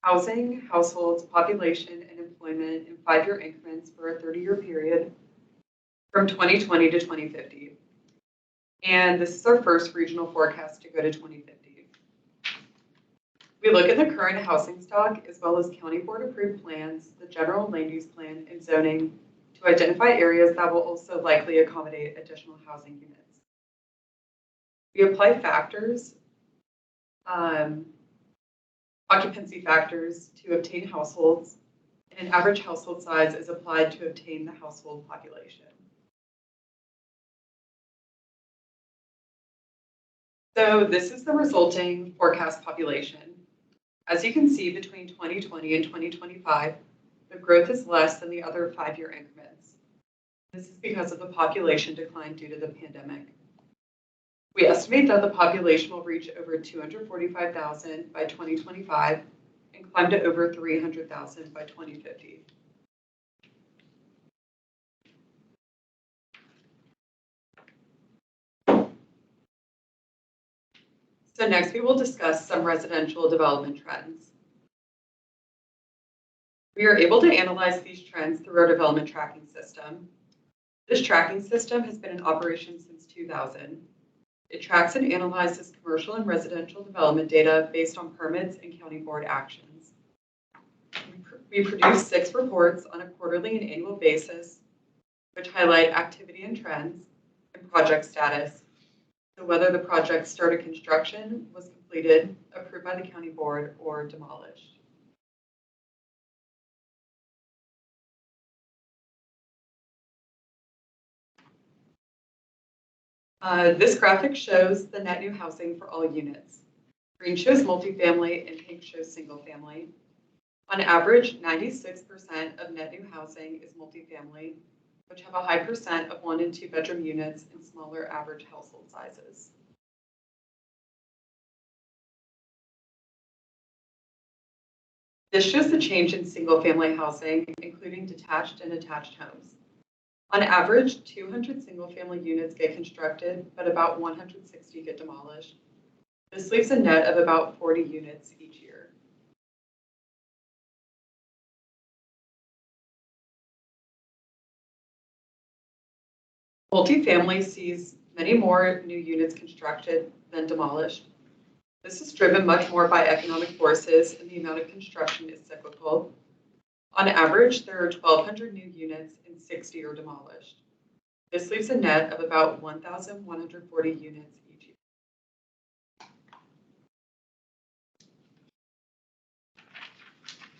housing, households, population, and employment in 5-year increments for a 30-year period from 2020 to 2050. And this is our first regional forecast to go to 2050. We look at the current housing stock as well as county board approved plans, the general land use plan, and zoning to identify areas that will also likely accommodate additional housing units. We apply factors, occupancy factors to obtain households, and an average household size is applied to obtain the household population. So this is the resulting forecast population. As you can see, between 2020 and 2025, the growth is less than the other 5-year increments. This is because of the population decline due to the pandemic. We estimate that the population will reach over 245,000 by 2025 and climb to over 300,000 by 2050. So next we will discuss some residential development trends. We are able to analyze these trends through our development tracking system. This tracking system has been in operation since 2000. It tracks and analyzes commercial and residential development data based on permits and county board actions. We produce 6 reports on a quarterly and annual basis, which highlight activity and trends and project status. So whether the project started construction, was completed, approved by the county board, or demolished. This graphic shows the net new housing for all units. Green shows multifamily and pink shows single family. On average, 96% of net new housing is multifamily, which have a high percent of 1- and 2-bedroom units and small smaller average household sizes. This shows the change in single-family housing, including detached and attached homes. On average, 200 single-family units get constructed, but about 160 get demolished. This leaves a net of about 40 units each year. Multifamily sees many more new units constructed than demolished. This is driven much more by economic forces, and the amount of construction is cyclical. On average, there are 1,200 new units and 60 are demolished. This leaves a net of about 1,140 units each year.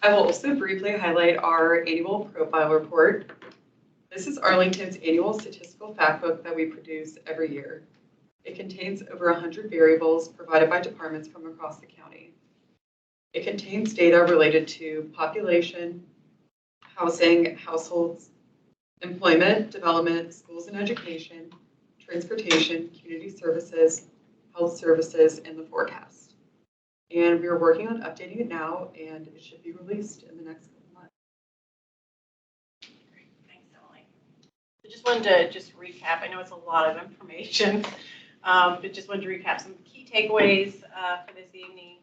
I will also briefly highlight our annual profile report. This is Arlington's annual statistical fact book that we produce every year. It contains over 100 variables provided by departments from across the county. It contains data related to population, housing, households, employment, development, schools and education, transportation, community services, health services, and the forecast. And we are working on updating it now, and it should be released in the next couple months. Great, thanks, Emily. I just wanted to recap. I know it's a lot of information. But just wanted to recap some key takeaways for this evening.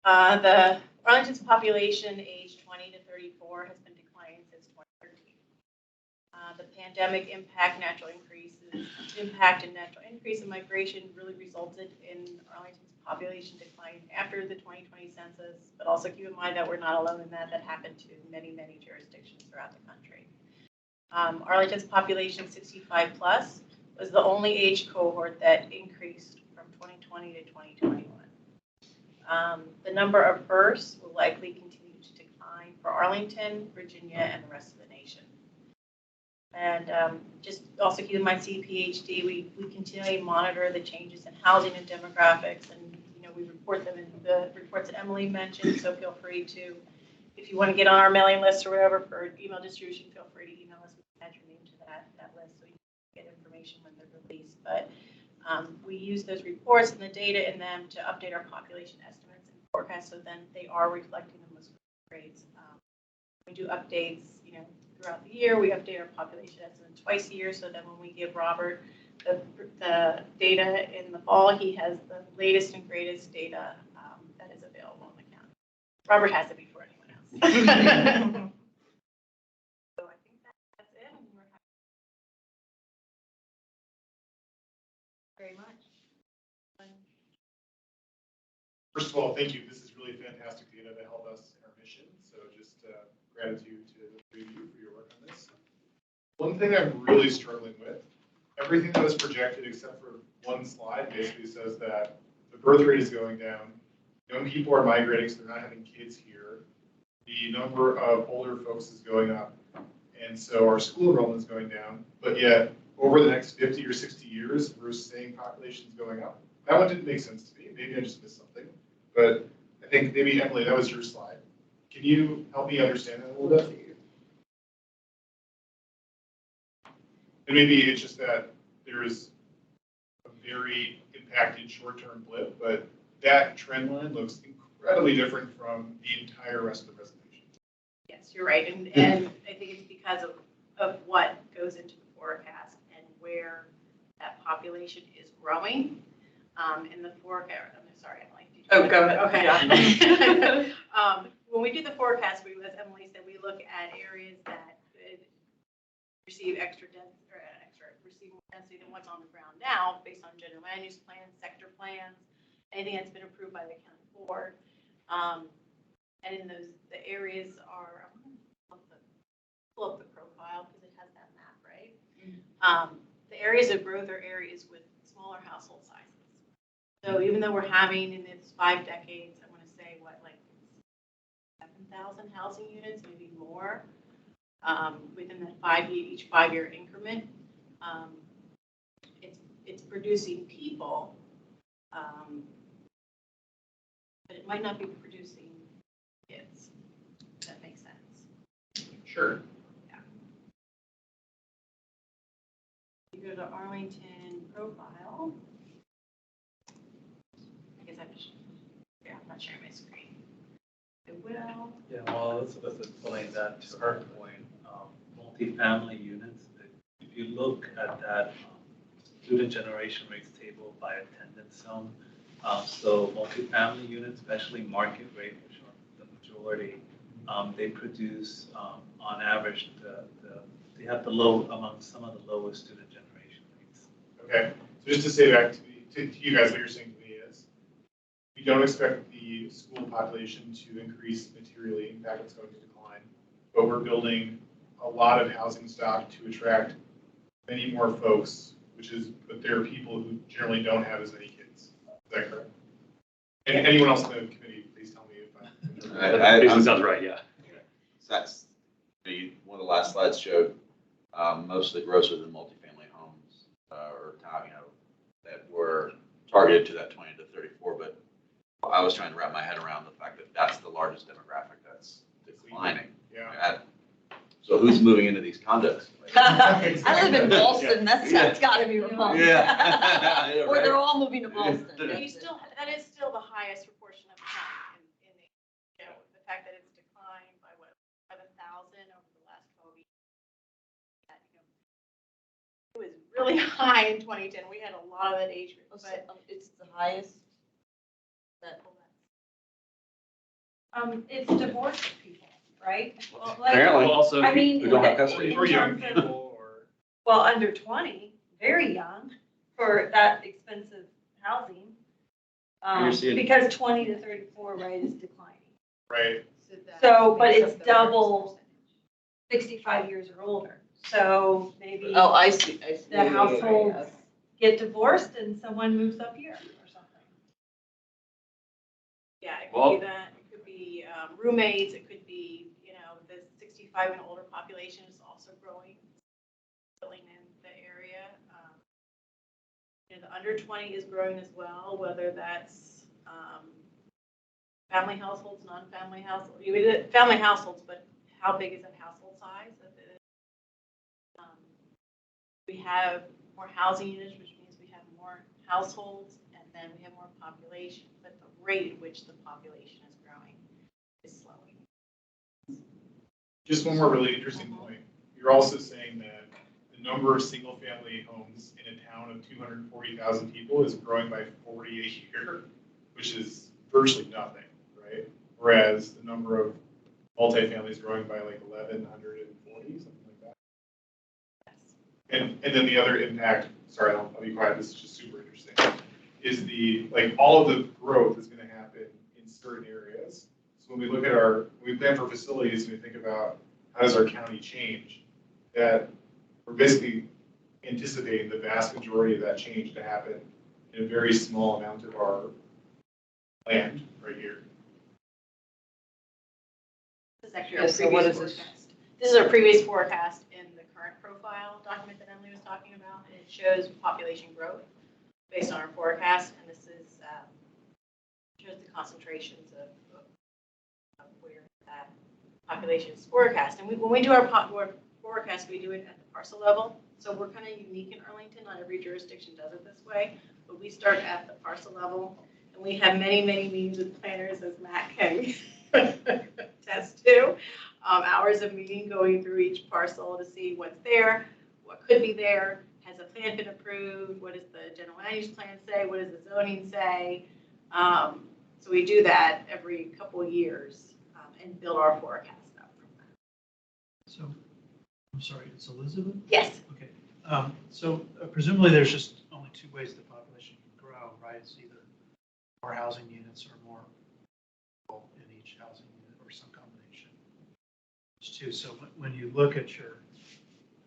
The Arlington's population aged 20 to 34 has been declining since 2013. The pandemic impact and natural increase in migration really resulted in Arlington's population decline after the 2020 census, but also keep in mind that we're not alone in that. That happened to many, many jurisdictions throughout the country. Arlington's population 65 plus was the only age cohort that increased from 2020 to 2021. The number of births will likely continue to decline for Arlington, Virginia, and the rest of the nation. And just also keep in mind CPHD, we continually monitor the changes in housing and demographics, and we report them in the reports that Emily mentioned, so feel free to, if you want to get on our mailing list or whatever for email distribution, feel free to email us, we can add your name to that list so you can get information when they're released. But we use those reports and the data in them to update our population estimates and forecasts, so then they are reflecting the most rates. We do updates, throughout the year. We update our population estimates twice a year, so that when we give Robert the data in the fall, he has the latest and greatest data that is available in the county. Robert has it before anyone else. So I think that's it. And we're happy. Very much. First of all, thank you. This is really fantastic data to help us in our mission. So just gratitude to the three of you for your work on this. One thing I'm really struggling with, everything that was projected except for one slide basically says that the birth rate is going down. Young people are migrating, so they're not having kids here. The number of older folks is going up. And so our school enrollment is going down. But yet, over the next 50 or 60 years, we're saying population is going up. That one didn't make sense to me. Maybe I just missed something. But I think maybe, Emily, that was your slide. Can you help me understand that a little bit? And maybe it's just that there's a very impacted short-term blip, but that trend line looks incredibly different from the entire rest of the presentation. Yes, you're right. And I think it's because of what goes into the forecast and where that population is growing. In the forecast, I'm sorry, Emily. Oh, go ahead. Okay. Yeah. When we do the forecast, as Emily said, we look at areas that could receive receive more density than what's on the ground now, based on general land use plans, sector plans, anything that's been approved by the county board. And in the areas are, I'm going to pull up the profile because it has that map, right? Mm-hmm. The areas of growth are areas with smaller household sizes. So even though we're having in its 5 decades, I want to say like 7,000 housing units, maybe more, within that each 5-year increment, it's producing people, but it might not be producing kids. If that makes sense. Sure. Yeah. You go to Arlington profile. I guess I'm not sharing my screen. I will. Yeah, well, Elizabeth is pulling that to her point, multifamily units. If you look at that student generation rates table by attendance zone, so multifamily units, especially market rate, which are the majority, they produce, on average, they have among some of the lowest student generation rates. Okay, so just to say back to you guys, what you're saying to me is, we don't expect the school population to increase materially. In fact, it's going to decline. But we're building a lot of housing stock to attract many more folks, but there are people who generally don't have as many kids. Is that correct? And anyone else in the committee, please tell me if I'm. Basically sounds right, yeah. So that's, one of the last slides showed most of the growth within multifamily homes or town, that were targeted to that 20 to 34. But I was trying to wrap my head around the fact that that's the largest demographic that's declining. Yeah. So who's moving into these condos? I live in Boston, that's gotta be remote. Yeah. Or they're all moving to Boston. That is still the highest proportion of the county in the, the fact that it's declined by 7,000 over the last 12 years. It was really high in 2010. We had a lot of that age group, but It's the highest. It's divorced people, right? Well, like, Apparently. Also, I mean, who don't have custody. Or young in terms of- people, or. Well, under 20, very young for that expensive housing. You're seeing- Because 20 to 34 rate is declining. Right. So, but it's double 65 years or older. So maybe Oh, I see. the households get divorced and someone moves up here or something. yeah, it could be that. It could be roommates. It could be, the 65 and older population is also growing, filling in the area. The under 20 is growing as well, whether that's family households, non-family households. Family households, but how big is that household size? We have more housing units, which means we have more households, and then we have more population. But the rate at which the population is growing is slowing. Just one more really interesting point. You're also saying that the number of single-family homes in a town of 240,000 people is growing by 40 a year, which is virtually nothing, right? Whereas the number of multifamily is growing by like 1,140, something like that. And then the other impact, sorry, I'll be quiet, this is just super interesting, is all of the growth is going to happen in certain areas. So when we look at when we plan for facilities and we think about how does our county change, that we're basically anticipating the vast majority of that change to happen in a very small amount of our land right here. This is actually Yeah, our so what previous is this? forecast. This is our previous forecast in the current profile document that Emily was talking about. And it shows population growth based on our forecast, and this is shows the concentrations of where that population is forecast. And when we do our forecast, we do it at the parcel level. So we're kind of unique in Arlington. Not every jurisdiction does it this way, but we start at the parcel level, and we have many, many meetings with planners, as Matt can attest to. Hours of meeting going through each parcel to see what's there, what could be there, has a plan been approved, what does the general land use plan say, what does the zoning say? So we do that every couple of years and build our forecast up from that. So, I'm sorry, it's Elizabeth? Yes. Okay. So presumably there's just only two ways the population can grow, right? It's either more housing units or more people in each housing unit or some combination. There's two. So when you look at your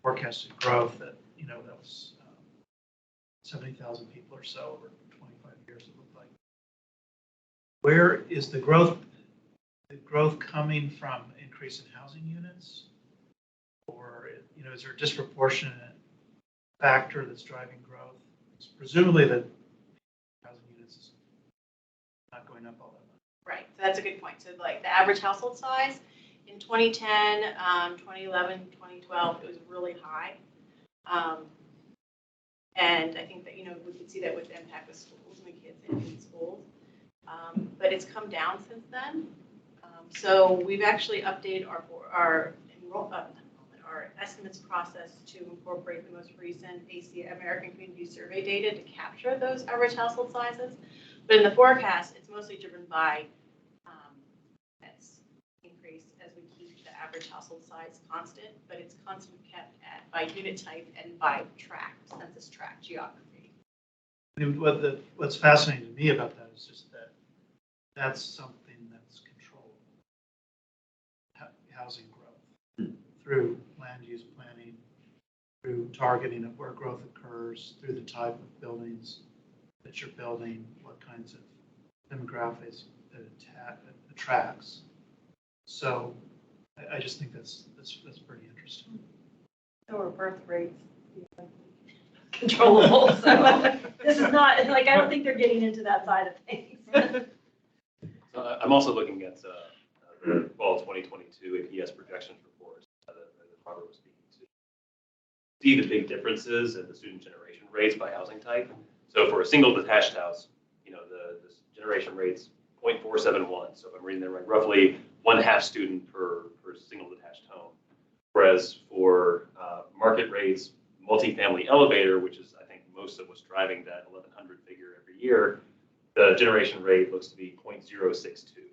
forecasted growth, that that was 70,000 people or so over 25 years, it looked like. Where is the growth? The growth coming from increase in housing units, or is there a disproportionate factor that's driving growth? It's presumably the housing units is not going up all that much. Right, so that's a good point. So like the average household size in 2010, 2011, 2012, it was really high. And I think that, we could see that with the impact of schools and the kids in schools. But it's come down since then. So we've actually updated our estimates process to incorporate the most recent American Community Survey data to capture those average household sizes. But in the forecast, it's mostly driven by pets increase as we keep the average household size constant, but it's constant kept by unit type and by tract, census tract geography. I mean, what's fascinating to me about that is just that that's something that's controllable. Housing growth through land use planning, through targeting of where growth occurs, through the type of buildings that you're building, what kinds of demographics it attracts. So I just think that's pretty interesting. So are birth rates controllable? So this is not like, I don't think they're getting into that side of things. I'm also looking at the fall 2022 APS projections reports that Robert was speaking to. See the big differences in the student generation rates by housing type. So for a single detached house, the generation rate's 0.471. So if I'm reading that right, roughly 1/2 student per single detached home. Whereas for market rates, multifamily elevator, which is I think most of what's driving that 1,100 figure every year, the generation rate looks to be 0.062.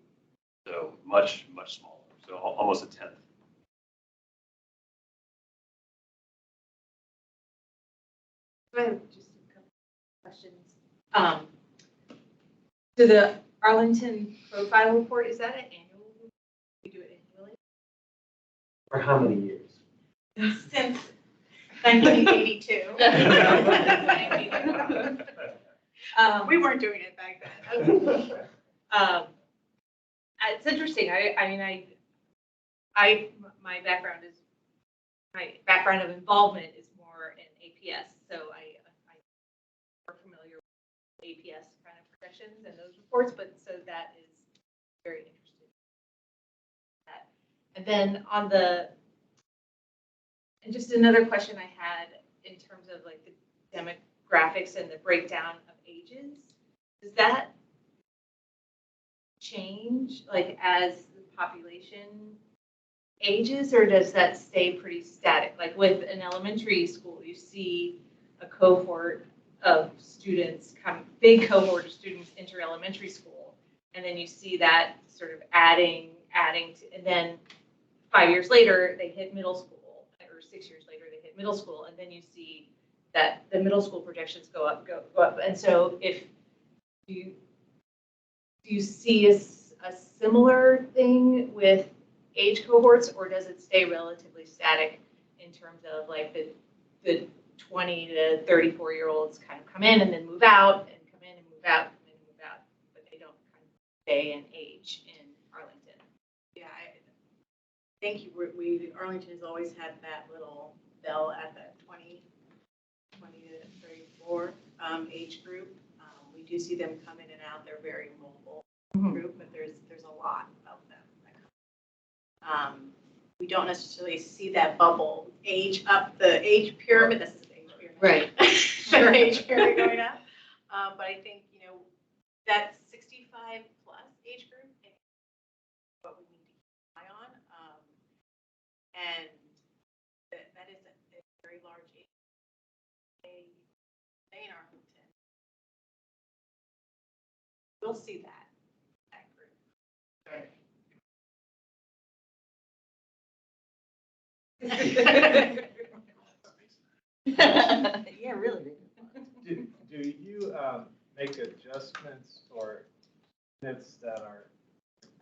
So much smaller. So almost a 1/10. I have just a couple questions. So the Arlington profile report, is that an annual? We do it annually? For how many years? Since 1982. We weren't doing it back then. It's interesting. My background of involvement is more in APS, so I'm more familiar with APS kind of projections and those reports, but so that is very interesting. And then and just another question I had in terms of like the demographics and the breakdown of ages, does that change like as the population ages, or does that stay pretty static? Like with an elementary school, you see a cohort of students big cohort of students enter elementary school, and then you see that sort of adding to, and then 5 years later they hit middle school, or 6 years later they hit middle school, and then you see that the middle school projections go up. And so if do you see a similar thing with age cohorts, or does it stay relatively static in terms of like the 20 to 34-year-olds kind of come in and then move out, and come in and move out, come in and move out, but they don't kind of stay in age in Arlington? Yeah, thank you. Arlington has always had that little bell at that 20 to 34 age group. We do see them come in and out. They're very mobile group, but there's a lot of them that come. We don't necessarily see that bubble age up the age pyramid. This is the age pyramid, Right? the age pyramid going up. But I think that 65 plus age group is what we need to keep an eye on, and that is a very large age in Arlington. We'll see that group. Yeah, really. Do you make adjustments for units that are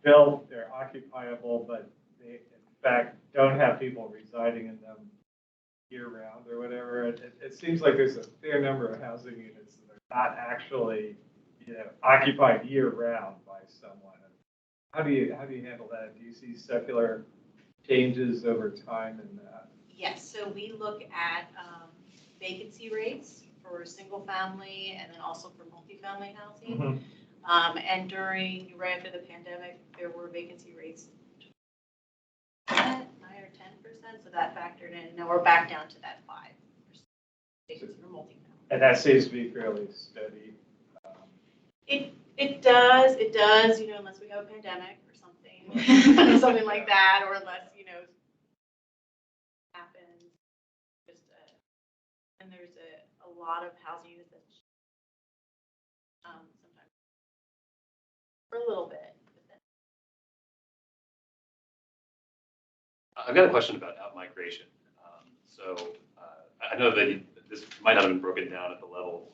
built, they're occupiable, but they in fact don't have people residing in them year round or whatever? It seems like there's a fair number of housing units that are not actually occupied year round by someone. How do you handle that? Do you see secular changes over time in that? Yes, so we look at vacancy rates for single family and then also for multifamily housing. And right after the pandemic, there were vacancy rates 9 or 10%, so that factored in. Now we're back down to that 5% vacancy for multifamily. And that seems to be fairly steady. It does, you know, unless we have a pandemic or something, something like that, or unless, you know, happens. Just, and there's a lot of housing units that, sometimes for a little bit. But then, I've got a question about out-migration. I know that this might not have been broken down at the level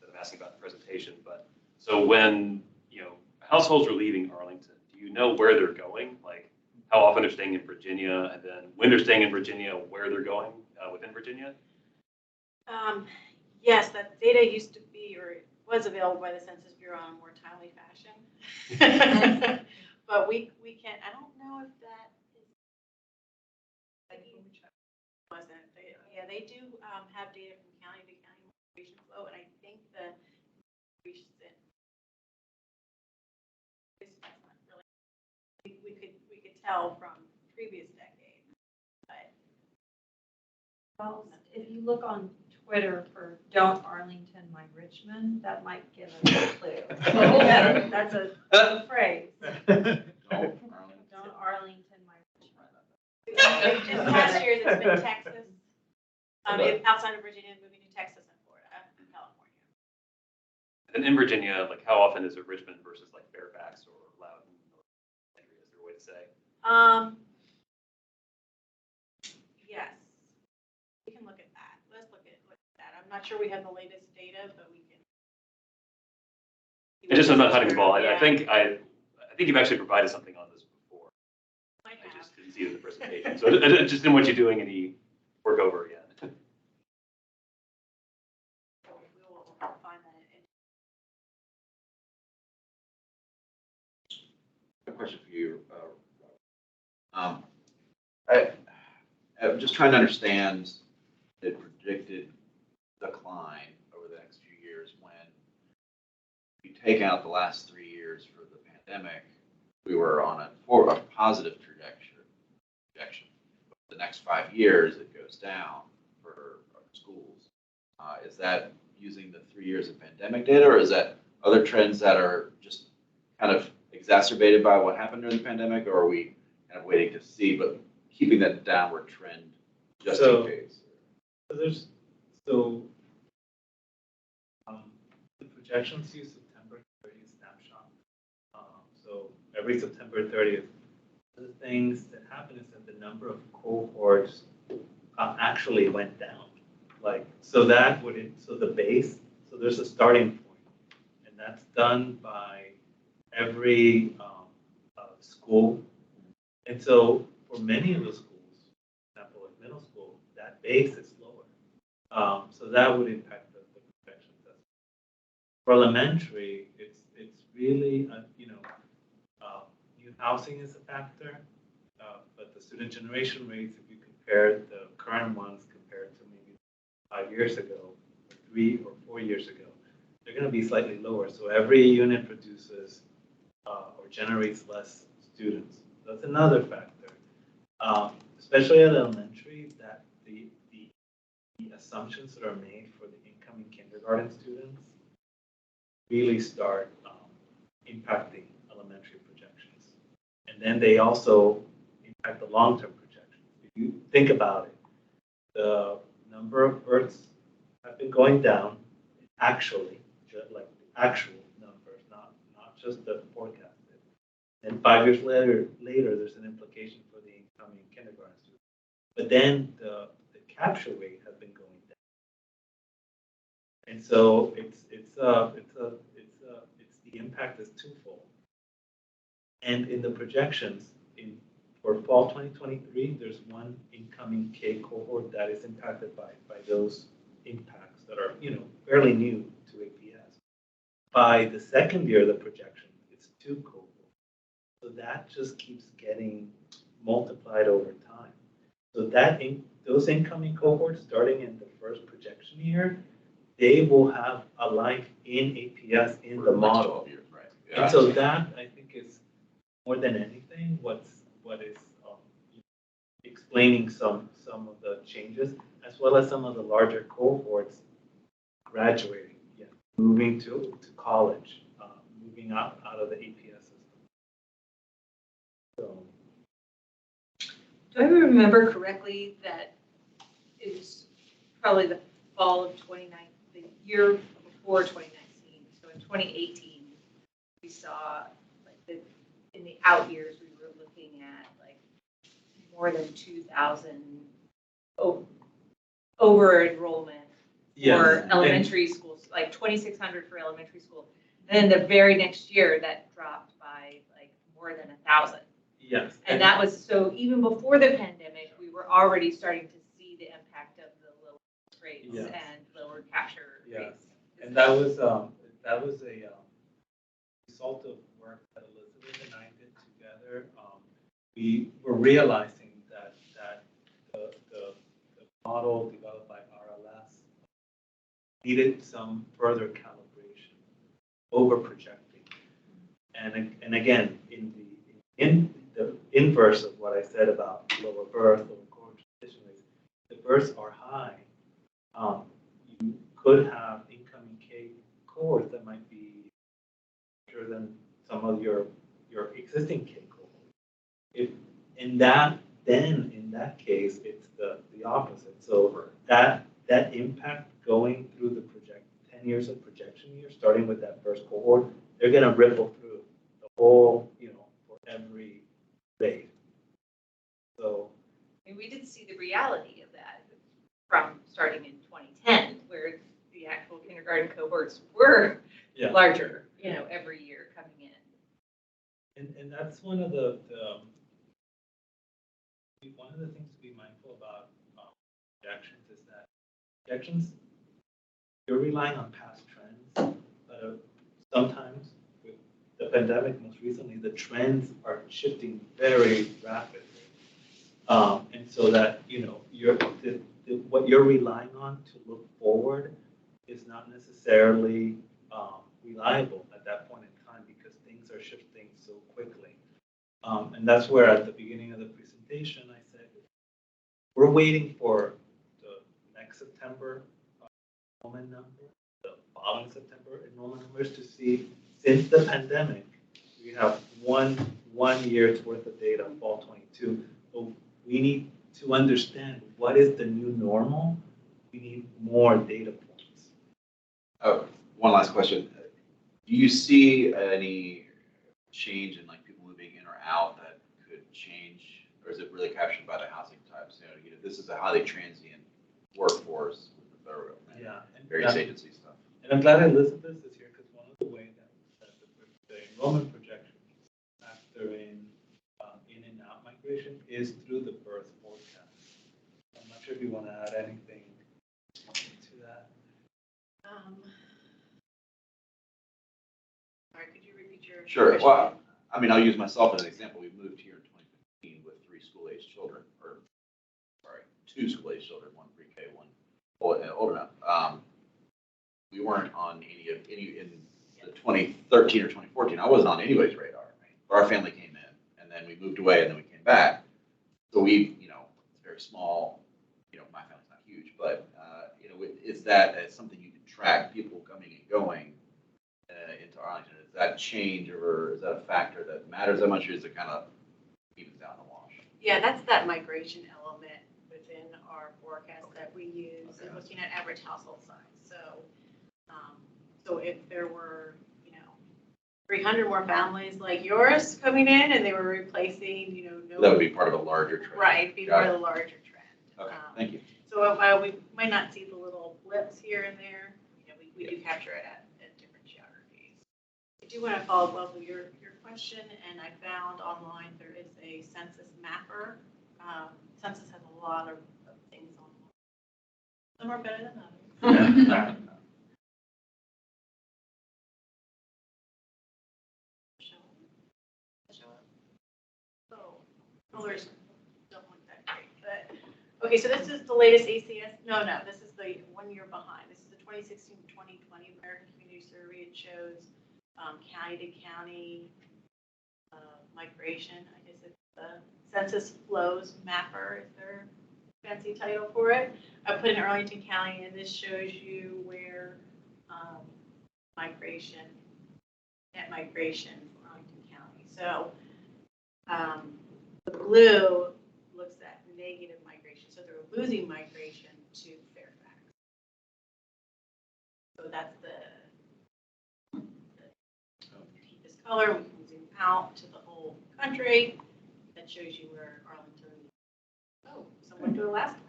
that I'm asking about in the presentation, but so when, you know, households are leaving Arlington, do you know where they're going? Like how often they're staying in Virginia, and then when they're staying in Virginia, where they're going within Virginia? Yes, that data used to be, or it was available by the Census Bureau in a more timely fashion. But we can't, I don't know if that is, wasn't, they do have data from county to county migration flow, and I think the recent, that's not really, we could tell from previous decades, but. Well, if you look on Twitter for "Don't Arlington My Richmond," that might give us a clue. That's a phrase. Don't Arlington My Richmond. In past years, it's been Texas, outside of Virginia, moving to Texas and Florida and California. And in Virginia, like how often is it Richmond versus like Fairfax or Loudoun? Or is there a way to say? Yes, we can look at that. Let's look at that. I'm not sure we have the latest data, but we can. And just I'm not hiding the ball. I think you've actually provided something on this before. I just didn't see it in the presentation, so I just didn't want you doing any work over again. We'll find that in. A question for you. I'm just trying to understand the predicted decline over the next few years when you take out the last 3 years for the pandemic, we were on a positive projection. The next 5 years, it goes down for our schools. Is that using the 3 years of pandemic data, or is that other trends that are just kind of exacerbated by what happened during the pandemic, or are we kind of waiting to see, but keeping that downward trend just in case? The projections use September 30th snapshot. So every September 30th, the things that happen is that the number of cohorts actually went down. So the base, so there's a starting point, and that's done by every school. And so for many of the schools, for example, like middle school, that base is lower. So that would impact the projections. For elementary, it's really, new housing is a factor, but the student generation rates, if you compare the current ones compared to maybe 5 years ago, 3 or 4 years ago, they're going to be slightly lower. So every unit produces or generates less students. That's another factor, especially at elementary, that the assumptions that are made for the incoming kindergarten students really start impacting elementary projections. And then they also impact the long-term projections. If you think about it, the number of births have been going down, actually, just like the actual numbers, not just the forecasted. And 5 years later, there's an implication for the incoming kindergarten students. But then the capture rate has been going down. And so the impact is twofold. And in the projections, for fall 2023, there's one incoming K cohort that is impacted by those impacts that are, fairly new to APS. By the second year of the projection, it's 2 cohorts. So that just keeps getting multiplied over time. So those incoming cohorts, starting in the first projection year, they will have a life in APS in the model. 12 years, right? Yeah. And so that, I think, is more than anything what is explaining some of the changes, as well as some of the larger cohorts graduating, moving to college, moving out of the APS system. So, Do I remember correctly that it was probably the fall of 2019, the year before 2019, so in 2018, we saw, like, in the out years, we were looking at like more than 2,000 over enrollment for elementary schools, like 2,600 for elementary school. And then the very next year, that dropped by like more than 1,000. Yes. And that was, so even before the pandemic, we were already starting to see the impact of the lower rates and lower capture rates. And that was a result of work that Elizabeth and I did together. We were realizing that the model developed by RLS needed some further calibration, over projecting. And again, in the inverse of what I said about lower birth, lower cohort transition rates, the births are high. You could have incoming K cohorts that might be larger than some of your existing K cohorts. If in that case, it's the opposite. So that impact going through the 10 years of projection year, starting with that first cohort, they're going to ripple through the whole, for every grade. So We did see the reality of that from starting in 2010, where the actual kindergarten cohorts were larger, every year coming in. And that's one of the things to be mindful about projections is that projections, you're relying on past trends, but sometimes with the pandemic, most recently, the trends are shifting very rapidly. And so that, what you're relying on to look forward is not necessarily reliable at that point in time because things are shifting so quickly. And that's where at the beginning of the presentation, I said, we're waiting for the next September enrollment number, the following September enrollment numbers to see, since the pandemic, we have one year's worth of data, fall 22. So we need to understand what is the new normal. We need more data points. Oh, one last question. Do you see any change in like people moving in or out that could change, or is it really captured by the housing types? This is a highly transient workforce with the federal government, and various agency stuff. And I'm glad Elizabeth is here because one of the ways that the enrollment projections factor in and out migration is through the birth forecast. I'm not sure if you want to add anything to that. Sorry, could you repeat your Sure. question? Well, I mean, I'll use myself as an example. We moved here in 2015 with 3 school-age children, or sorry, 2 school-age children, 1 pre-K, 1 old enough. We weren't on any in the 2013 or 2014. I wasn't on anybody's radar. But our family came in, and then we moved away, and then we came back. So we, it's very small. My family's not huge, but is that something you can track? People coming and going into Arlington. Does that change, or is that a factor that matters that much, or is it kind of evens down the wash? Yeah, that's that migration element within our forecast that we use in looking at average household size. So if there were, 300 more families like yours coming in and they were replacing, no. That would be part of a larger trend. Right, be part of the larger trend. Okay, thank you. So we might not see the little blips here and there. We do capture it at different geographies. I do want to follow up with your question, and I found online there is a census mapper. Census has a lot of things online. Some are better than others. Colors don't look that great, but okay. So this is the latest ACS. No, this is the 1 year behind. This is the 2016-2020 American Community Survey. It shows county to county migration. I guess it's the Census Flows Mapper is their fancy title for it. I put in Arlington County, and this shows you where higher migration, net migration for Arlington County. So the blue looks at negative migration. So they're losing migration to Fairfax. So that's the deepest color. We can zoom out to the whole country. That shows you where Arlington, oh, someone to Alaska.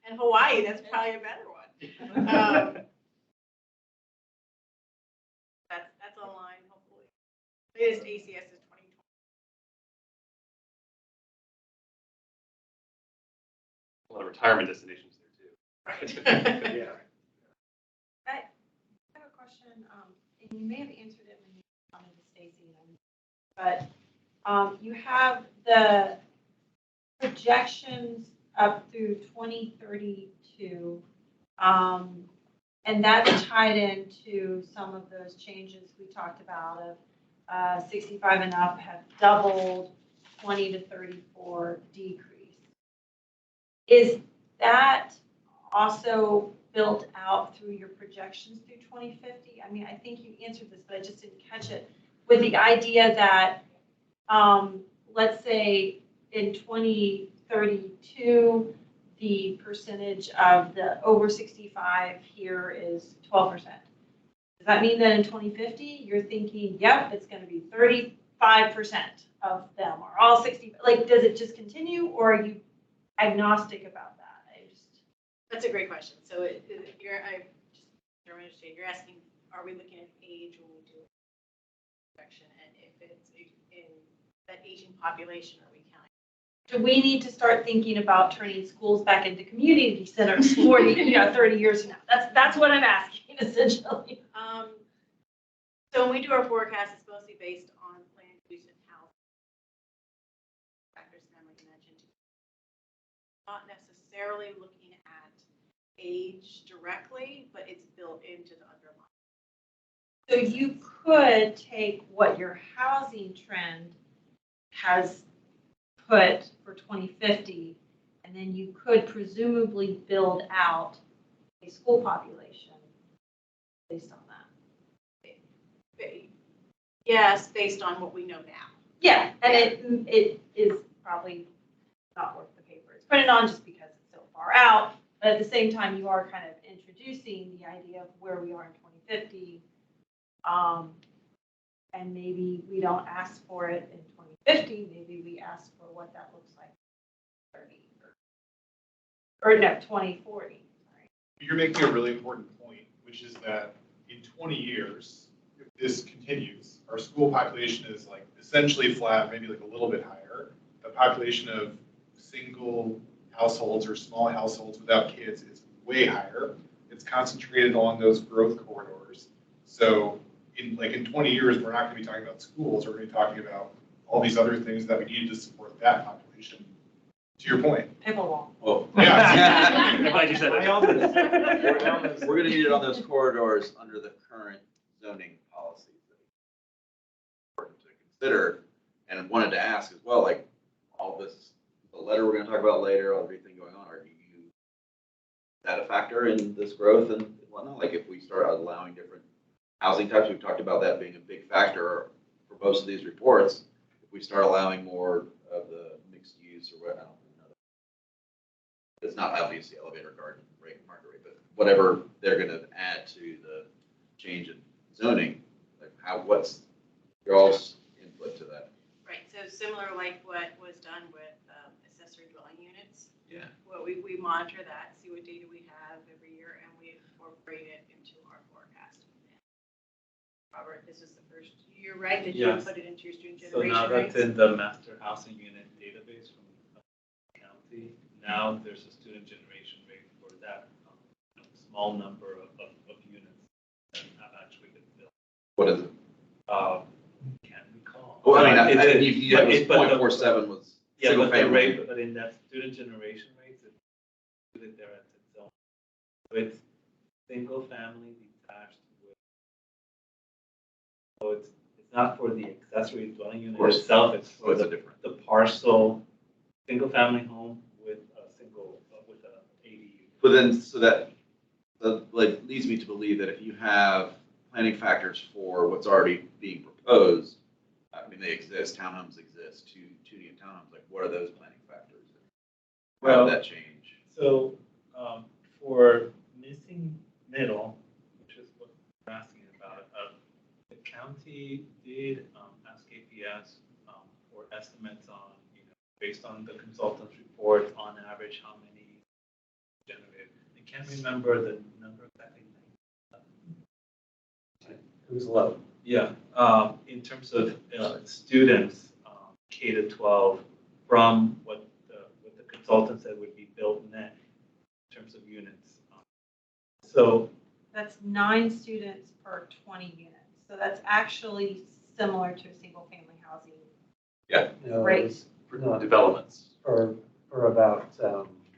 And Hawaii, that's probably a better one. That's online, hopefully. Latest ACS is 2020. A lot of retirement destinations there too. Yeah. I have a question, and you may have answered it when you commented to Stacy, but you have the projections up through 2032, and that's tied into some of those changes we talked about of 65 and up have doubled, 20 to 34 decrease. Is that also built out through your projections through 2050? I mean, I think you answered this, but I just didn't catch it. With the idea that, let's say in 2032, the percentage of the over 65 here is 12%. Does that mean that in 2050, you're thinking, yep, it's going to be 35% of them are all 60? Like, does it just continue, or are you agnostic about that? That's a great question. So you're asking, are we looking at age when we do projection, and if it's in that aging population, are we counting? Do we need to start thinking about turning schools back into community centers 30 years from now? That's what I'm asking, essentially. So when we do our forecast, it's mostly based on land use and housing factors, and like I mentioned, not necessarily looking at age directly, but it's built into the underlying. So you could take what your housing trend has put for 2050, and then you could presumably build out a school population based on that. Yes, based on what we know now. Yeah, and it is probably not worth the paper it's printed on just because it's so far out. But at the same time, you are kind of introducing the idea of where we are in 2050. And maybe we don't ask for it in 2050. Maybe we ask for what that looks like 2040. Sorry. You're making a really important point, which is that in 20 years, if this continues, our school population is like essentially flat, maybe like a little bit higher. The population of single households or small households without kids is way higher. It's concentrated along those growth corridors. So in 20 years, we're not going to be talking about schools. We're going to be talking about all these other things that we need to support that population. To your point. Pickleball. Well, Yeah. I'm glad you said I almost- it. we're gonna need it on those corridors under the current zoning policies. That are important to consider, and wanted to ask as well, like all this, the letter we're gonna talk about later, everything going on, is that a factor in this growth and whatnot? Like if we start allowing different housing types, we've talked about that being a big factor for most of these reports. If we start allowing more of the mixed use or whatnot, it's not obviously elevator garden rate, market rate, but whatever they're going to add to the change in zoning, like what's your all's input to that? Right. So similar like what was done with accessory dwelling units. Yeah. Well, we monitor that, see what data we have every year, and we incorporate it into our forecast. Robert, this is the first year, right? Did you Yes. put it into your student So generation now rates? that's in the master housing unit database from the county. Now there's a student generation rate for that small number of units that have actually been built. What is it? Can't recall. Well, I mean, It's- you but was it- but the- 0.47 was Yeah, single but the family. rate, but in that student generation rates, it's included there at its own. So it's single family detached with. So it's not for the accessory dwelling unit course. itself, it's So for it's a the different. parcel, single family home with a single, with a ADU. But then, so that like leads me to believe that if you have planning factors for what's already being proposed, I mean, they exist, townhomes exist, two unit townhomes, like what are those planning factors? How Well, would that change? So for missing middle, which is what we're asking about, the county did ask KPS for estimates on, based on the consultant's report, on average, how many generated. I can't remember the number exactly. It was low. Yeah, in terms of students, K to 12, from what the consultant said would be built net in terms of units. So That's 9 students per 20 units. So that's actually similar to a single family housing. No, Right. it was For No. developments. for about,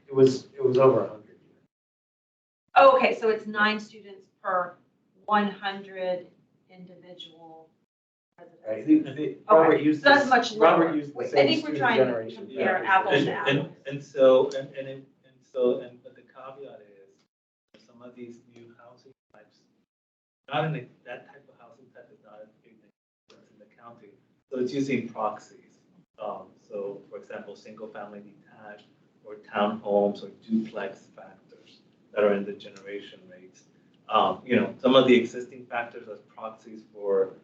it was over 100 units. Oh, okay, so it's 9 students per 100 individual Right? residents. Robert Okay, used so that's this- much lower. Robert used the I same think we're student trying to generation. compare Yeah. apples to And, apples. but the caveat is, some of these new housing types, not in that type of housing type is not in the county. So it's using proxies. So for example, single family detached or townhomes or duplex factors that are in the generation rates. Some of the existing factors as proxies for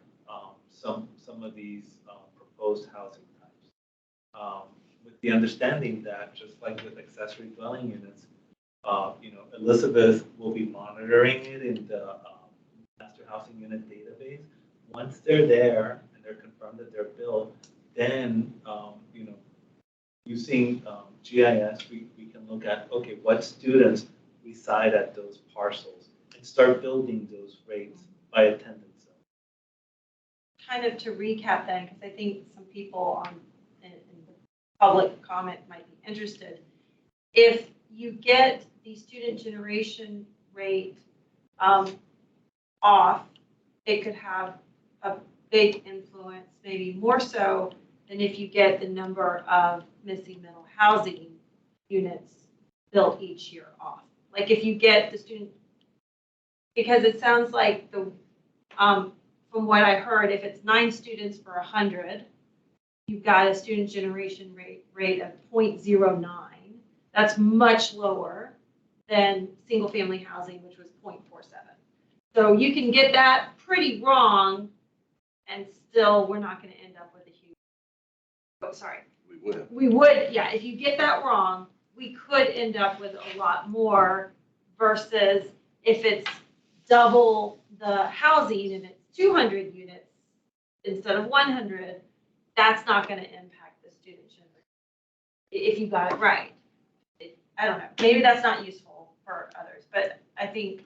some of these proposed housing types. With the understanding that, just like with accessory dwelling units, Elizabeth will be monitoring it in the master housing unit database. Once they're there and they're confirmed that they're built, then, using GIS, we can look at, okay, what students reside at those parcels and start building those rates by attendance zone. Kind of to recap then, because I think some people in the public comment might be interested. If you get the student generation rate off, it could have a big influence, maybe more so than if you get the number of missing middle housing units built each year off. Like if you get the student, because it sounds like from what I heard, if it's 9 students per 100, you've got a student generation rate of 0.09. That's much lower than single family housing, which was 0.47. So you can get that pretty wrong, and still we're not going to end up with a huge. Oh, sorry. We would have. We would, yeah. If you get that wrong, we could end up with a lot more versus if it's double the housing and it's 200 units instead of 100, that's not going to impact the student generation if you got it right. I don't know. Maybe that's not useful for others, but I think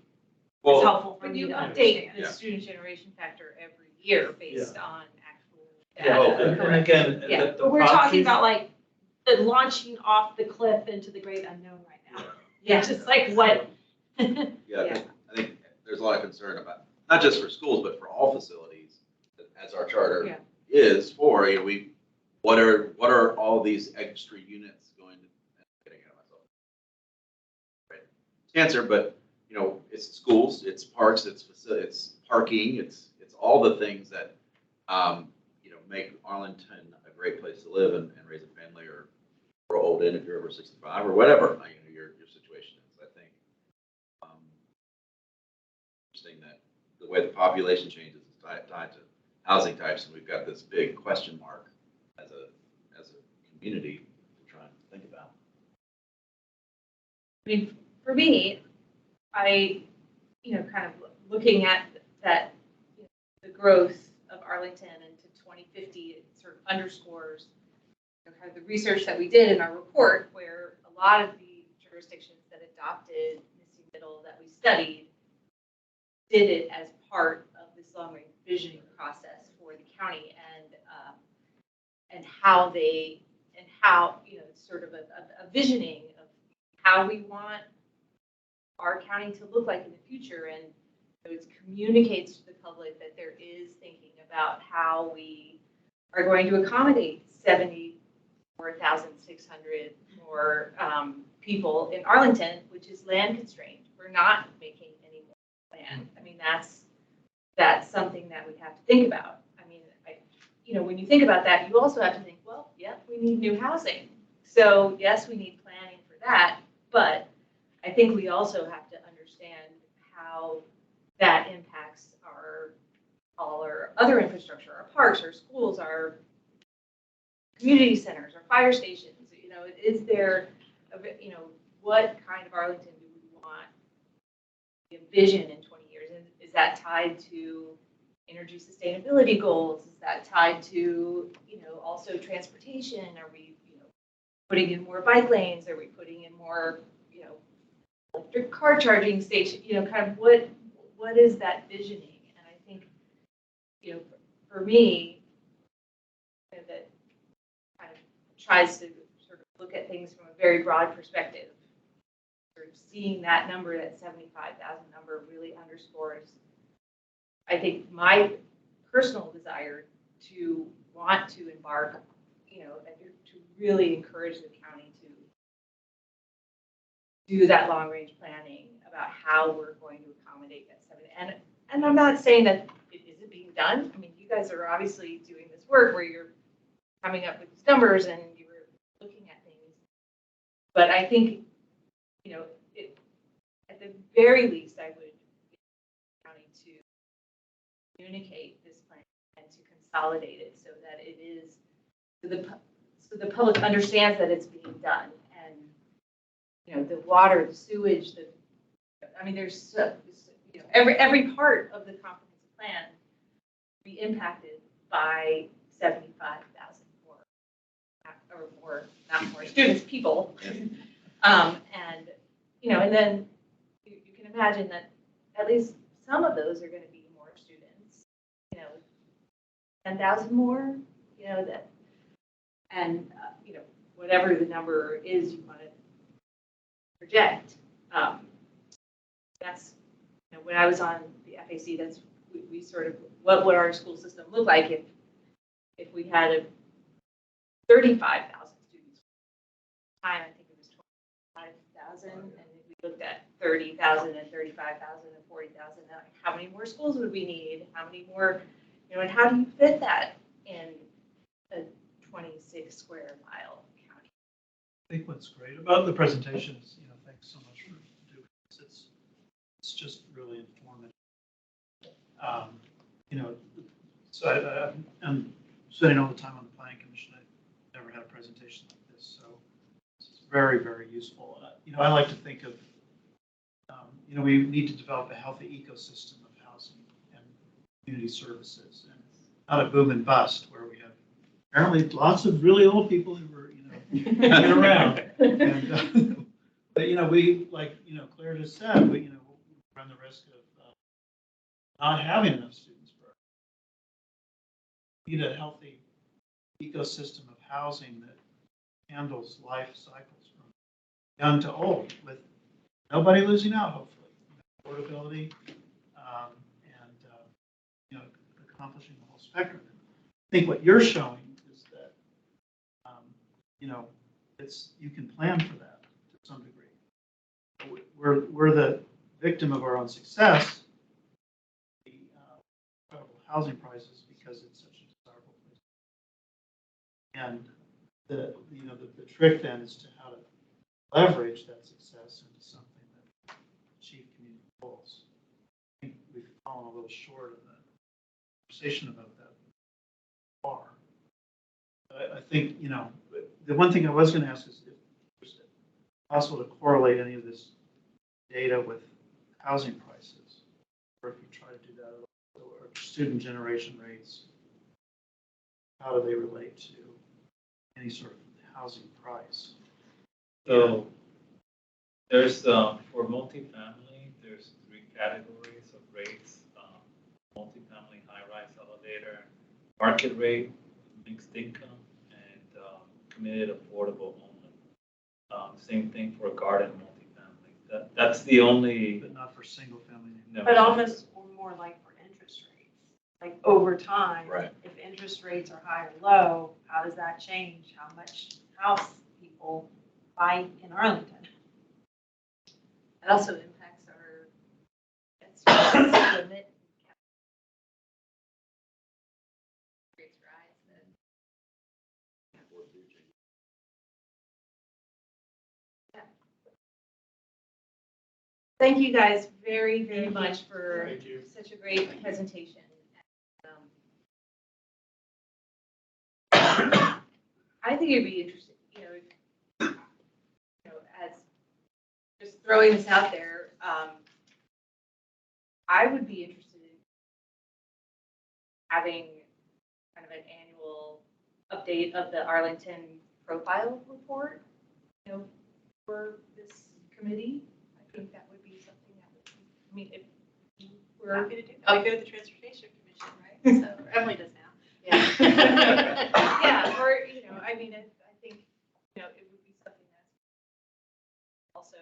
it's helpful for When me you to update understand. the student generation factor every year based on actual Yeah, data. and again, Yeah, the But we're talking proxies- about like the launching off the cliff into the great unknown right now. Yeah. Just like what? Yeah, I think there's a lot of concern about, not just for schools, but for all facilities, as our charter Yeah. is for, what are all these extra units going to, getting ahead of myself. Right. Answer, but, it's schools, it's parks, it's parking, it's all the things that, make Arlington a great place to live and raise a family or grow old in if you're over 65 or whatever, your situation is, I think. Interesting that the way the population changes is tied to housing types, and we've got this big question mark as a community to try and think about. I mean, for me, kind of looking at that, the growth of Arlington into 2050, it sort of underscores kind of the research that we did in our report, where a lot of the jurisdictions that adopted missing middle that we studied did it as part of this long-range visioning process for the county, and how it's sort of a visioning of how we want our county to look like in the future, and it communicates to the public that there is thinking about how we are going to accommodate 74,600 more people in Arlington, which is land constrained. We're not making any more land. I mean, that's something that we have to think about. I mean, when you think about that, you also have to think, well, yeah, we need new housing. So yes, we need planning for that, but I think we also have to understand how that impacts all our other infrastructure, our parks, our schools, our community centers, our fire stations. Is there, what kind of Arlington do we want to envision in 20 years? And is that tied to energy sustainability goals? Is that tied to, also transportation? Are we, putting in more bike lanes? Are we putting in more, electric car charging station? Kind of what is that visioning? And I think, for me, that kind of tries to sort of look at things from a very broad perspective. Sort of seeing that number, that 75,000 number, really underscores, I think, my personal desire to want to embark, to really encourage the county to do that long range planning about how we're going to accommodate that 7. And I'm not saying that it isn't being done. I mean, you guys are obviously doing this work where you're coming up with these numbers and you're looking at things. But I think, at the very least, I would get the county to communicate this plan and to consolidate it so that it is, so the public understands that it's being done. And, the water, the sewage, there's, every part of the comprehensive plan be impacted by 75,000 or more, not more students, people. And then you can imagine that at least some of those are going to be more students, 10,000 more, whatever the number is you want to project. That's, when I was on the FAC, that's, we sort of, what would our school system look like if we had 35,000 students? I think it was 25,000, and if we looked at 30,000 and 35,000 and 40,000, how many more schools would we need? How many more, and how do you fit that in a 26 square mile county? I think what's great about the presentation is, thanks so much for doing this. It's just really informative. So I'm spending all the time on the planning commission. I've never had a presentation like this, so it's very, very useful. I like to think of, we need to develop a healthy ecosystem of housing and community services, and not a boom and bust where we have apparently lots of really old people who are, hanging around. And, but, we, like, Claire just said, we run the risk of not having enough students for. We need a healthy ecosystem of housing that handles life cycles from young to old, with nobody losing out, hopefully. Affordability, and accomplishing the whole spectrum. I think what you're showing is that you can plan for that to some degree. We're the victim of our own success, the incredible housing prices, because it's such a desirable place. And the trick then is to how to leverage that success into something that achieve community goals. I think we've fallen a little short of the conversation about that far. But I think, the one thing I was going to ask is if it's possible to correlate any of this data with housing prices, or if you try to do that, or student generation rates, how do they relate to any sort of housing price? So there's, for multifamily, there's 3 categories of rates. Multifamily, high-rise elevator, market rate, mixed income, and committed affordable only. Same thing for garden multifamily. That's the only. But not for single family. No, But almost more like for interest rates. Like over time, Right. if interest rates are high or low, how does that change how much house people buy in Arlington? It also impacts our limit. Rates rise, then thank you guys very, very much for Thank you. such a great presentation. I think it'd be interesting, as just throwing this out there, I would be interested in having kind of an annual update of the Arlington profile report, for this committee. I think that would be something that would be, I mean, if We're we're, happy to do. Oh, go to the Transportation Commission, right? So Emily does now. yeah. Yeah, or, I mean, I think, it would be something that's also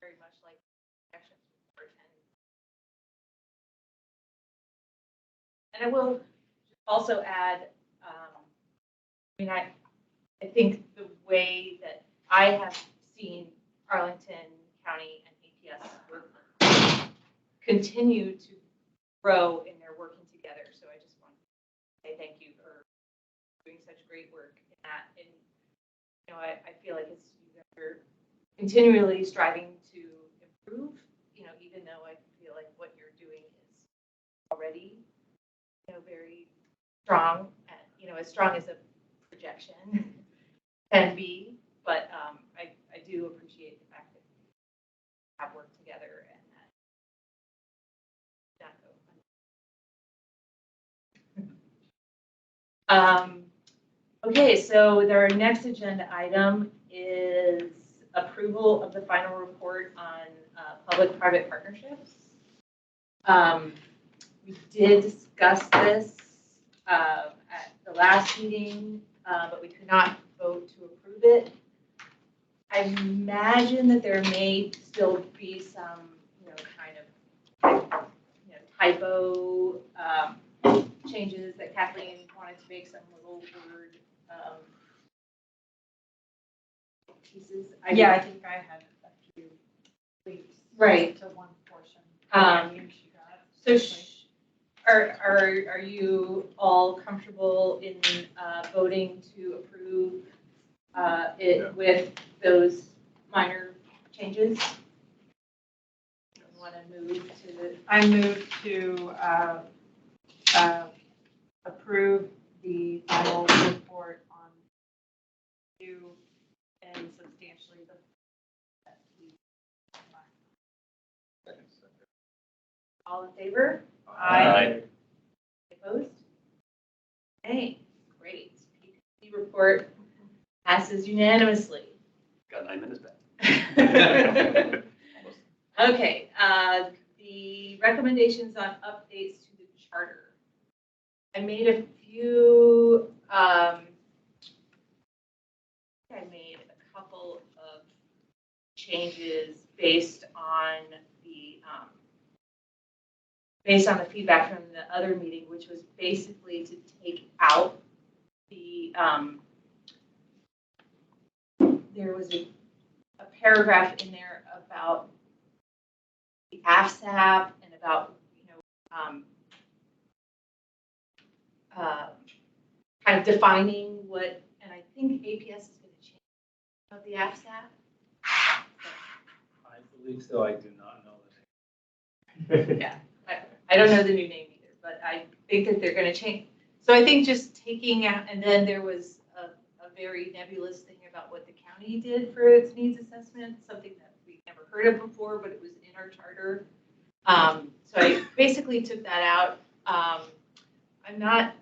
very much like actions report. And I will also add, I think the way that I have seen Arlington County and APS work continue to grow in their working together. So I just want to say thank you for doing such great work in that. And, I feel like you guys are continually striving to improve, even though I feel like what you're doing is already, very strong, and, as strong as a projection can be. But I do appreciate the fact that we have worked together and that not go. Okay, so our next agenda item is approval of the final report on public-private partnerships. We did discuss this at the last meeting, but we could not vote to approve it. I imagine that there may still be some, kind of, typo changes that Kathleen wanted to make, some little word pieces. I think I had a few tweaks. Right. To one portion. So are you all comfortable in voting to approve it with those minor changes? You want to move to I move to approve the final report on you and substantially the. all in favor? Aye. Opposed? Okay, great. PPC report passes unanimously. Got 9 minutes back. Okay, the recommendations on updates to the charter. I made a few, I made a couple of changes based on the feedback from the other meeting, which was basically to take out the, there was a paragraph in there about the AFSAP and about, kind of defining what, and I think APS is going to change about the AFSAP. I believe so. I do not know the name. Yeah, I don't know the new name either, but I think that they're going to change. So I think just taking out, and then there was a very nebulous thing about what the county did for its needs assessment, something that we never heard of before, but it was in our charter. So I basically took that out. I'm not,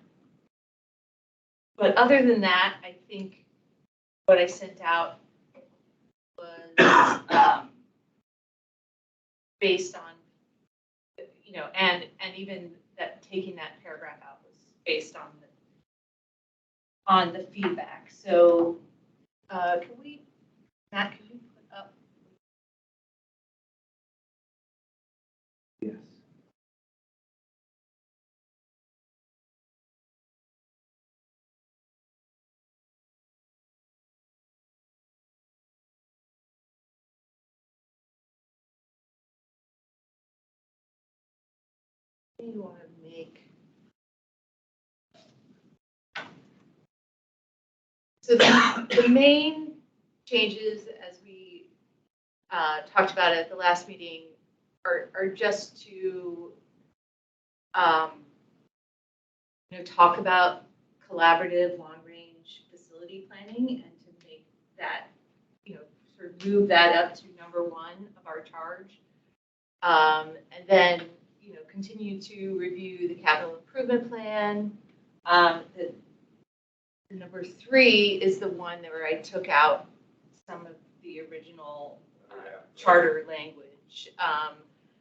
but other than that, I think what I sent out was based on, and even that taking that paragraph out was based on the feedback. So can we, Matt, can you put up? Yes. What do you want to make? So the main changes, as we talked about at the last meeting, are just to talk about collaborative long-range facility planning and to make that, sort of move that up to number one of our charge. And then, continue to review the capital improvement plan. The number 3 is the one where I took out some of the original charter language.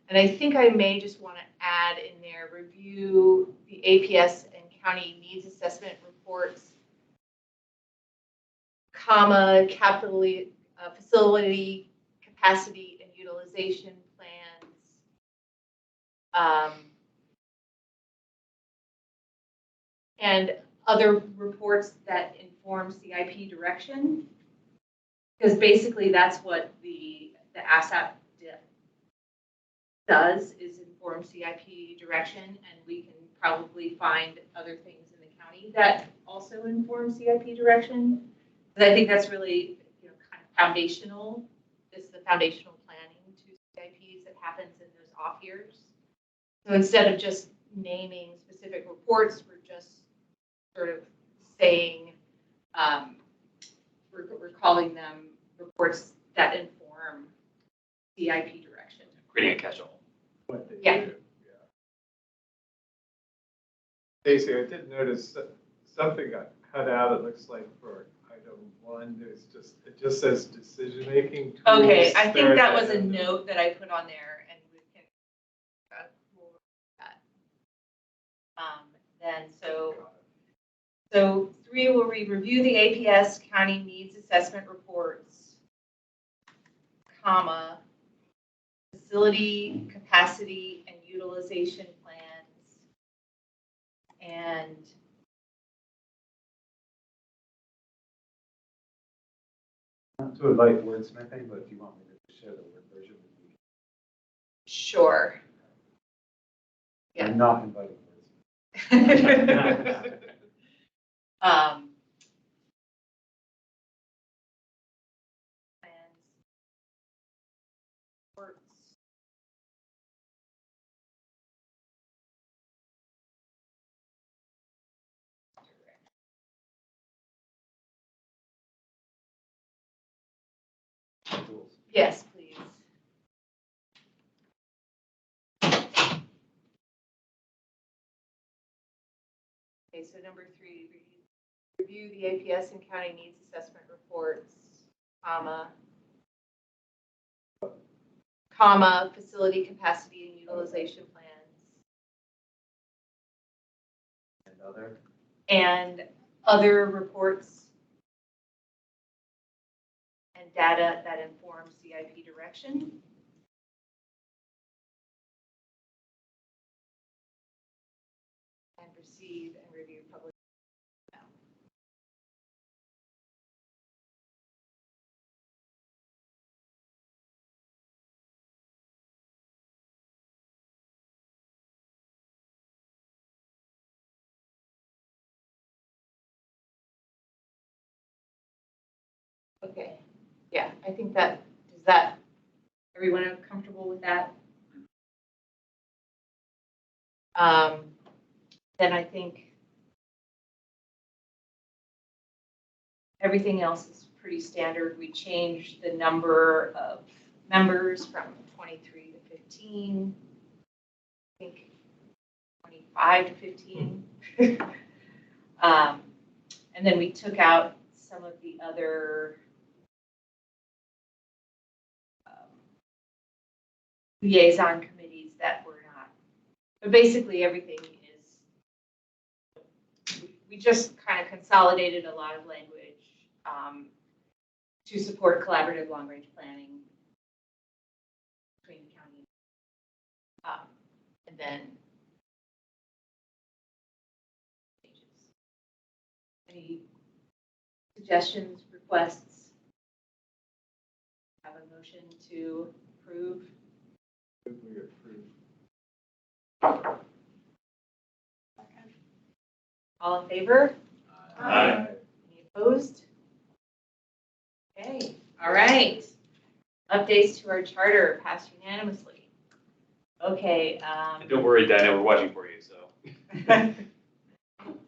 And I think I may just want to add in there, review the APS and county needs assessment reports, comma, facility capacity and utilization plans. And other reports that inform CIP direction. Because basically that's what the ASAP does, is inform CIP direction, and we can probably find other things in the county that also inform CIP direction. But I think that's really, kind of foundational. It's the foundational planning to CIPs that happens in those off years. So instead of just naming specific reports, we're just sort of saying, we're calling them reports that inform CIP direction. Creating a catch-all. Yeah. Stacy, I did notice that something got cut out, it looks like, for item 1. It just says decision-making tools. Okay, I think there that at was the a end. note that I put on there, and we can we'll look at that. Then so 3 will review the APS county needs assessment reports, comma, facility capacity and utilization plans, and Not to invite wordsmithing, but if you want me to share the word version with you. sure. Yeah. I'm not inviting wordsmithing. Plans, reports. Tools. Yes, please. Okay, so number 3, review the APS and county needs assessment reports, comma, facility capacity and utilization plans, and other reports and data that inform CIP direction. And receive and review public. Okay, yeah, I think everyone comfortable with that? Then I think everything else is pretty standard. We changed the number of members from 23 to 15. I think 25 to 15. And then we took out some of the other liaison committees that were not. But basically everything is, we just kind of consolidated a lot of language to support collaborative long-range planning between the county. And then changes. Any suggestions, requests? Have a motion to approve? We approve. All in favor? Aye. Any opposed? Okay, all right. Updates to our charter passed unanimously. Okay. And don't worry, Dinah, we're watching for you, so.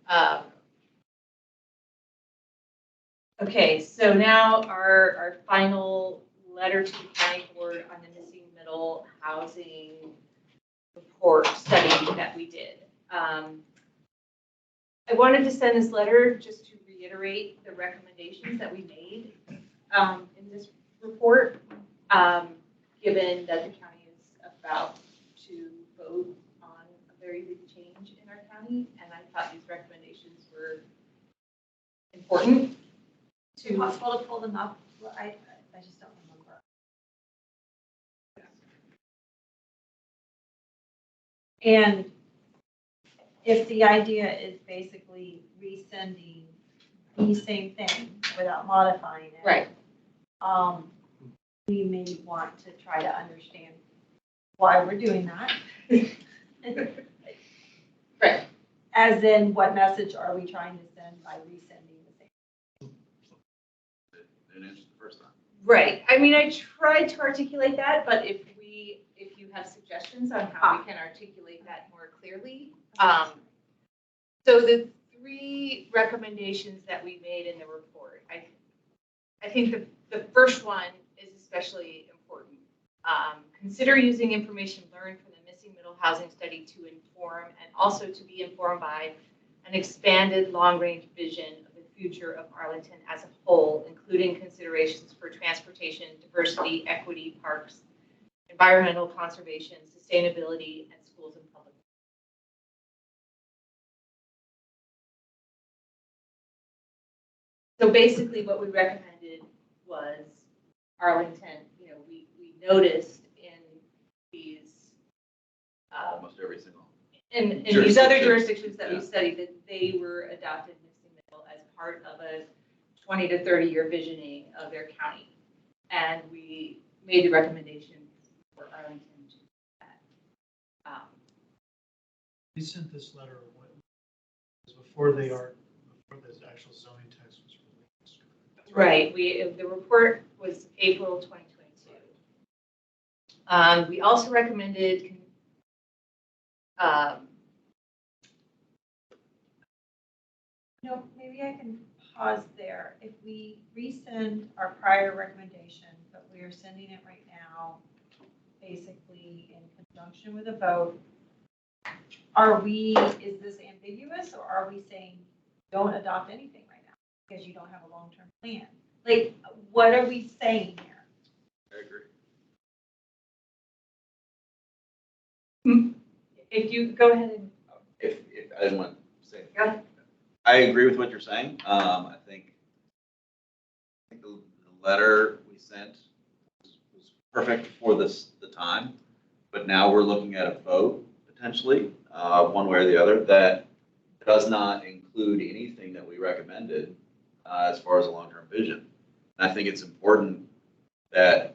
Um, Okay, so now our final letter to the county board on the missing middle housing report study that we did. I wanted to send this letter just to reiterate the recommendations that we made in this report, given that the county is about to vote on a very big change in our county, and I thought these recommendations were important. Is it possible to pull them up? Well, I just don't remember. And if the idea is basically resending the same thing without modifying it. Right. We may want to try to understand why we're doing that. Right. As in, what message are we trying to send by resending the same? Didn't answer the first time. Right. I mean, I tried to articulate that, but if you have suggestions on how we can articulate that more clearly. So the 3 recommendations that we made in the report, I think the first one is especially important. Consider using information learned from the missing middle housing study to inform and also to be informed by an expanded long-range vision of the future of Arlington as a whole, including considerations for transportation, diversity, equity, parks, environmental conservation, sustainability, and schools and public. So basically what we recommended was Arlington, we noticed in these Almost every single. in these other jurisdictions that we studied that they were adopted missing middle as part of a 20 to 30 year visioning of their county. And we made the recommendation for Arlington to do that. We sent this letter before the actual zoning text was released. Right, the report was April 2022. We also recommended Maybe I can pause there. If we resend our prior recommendation, but we are sending it right now, basically in conjunction with a vote, is this ambiguous, or are we saying don't adopt anything right now because you don't have a long-term plan? Like, what are we saying here? I agree. if you go ahead and If I didn't want to say. go ahead. I agree with what you're saying. I think the letter we sent was perfect for the time, but now we're looking at a vote potentially, one way or the other, that does not include anything that we recommended as far as a long-term vision. And I think it's important that,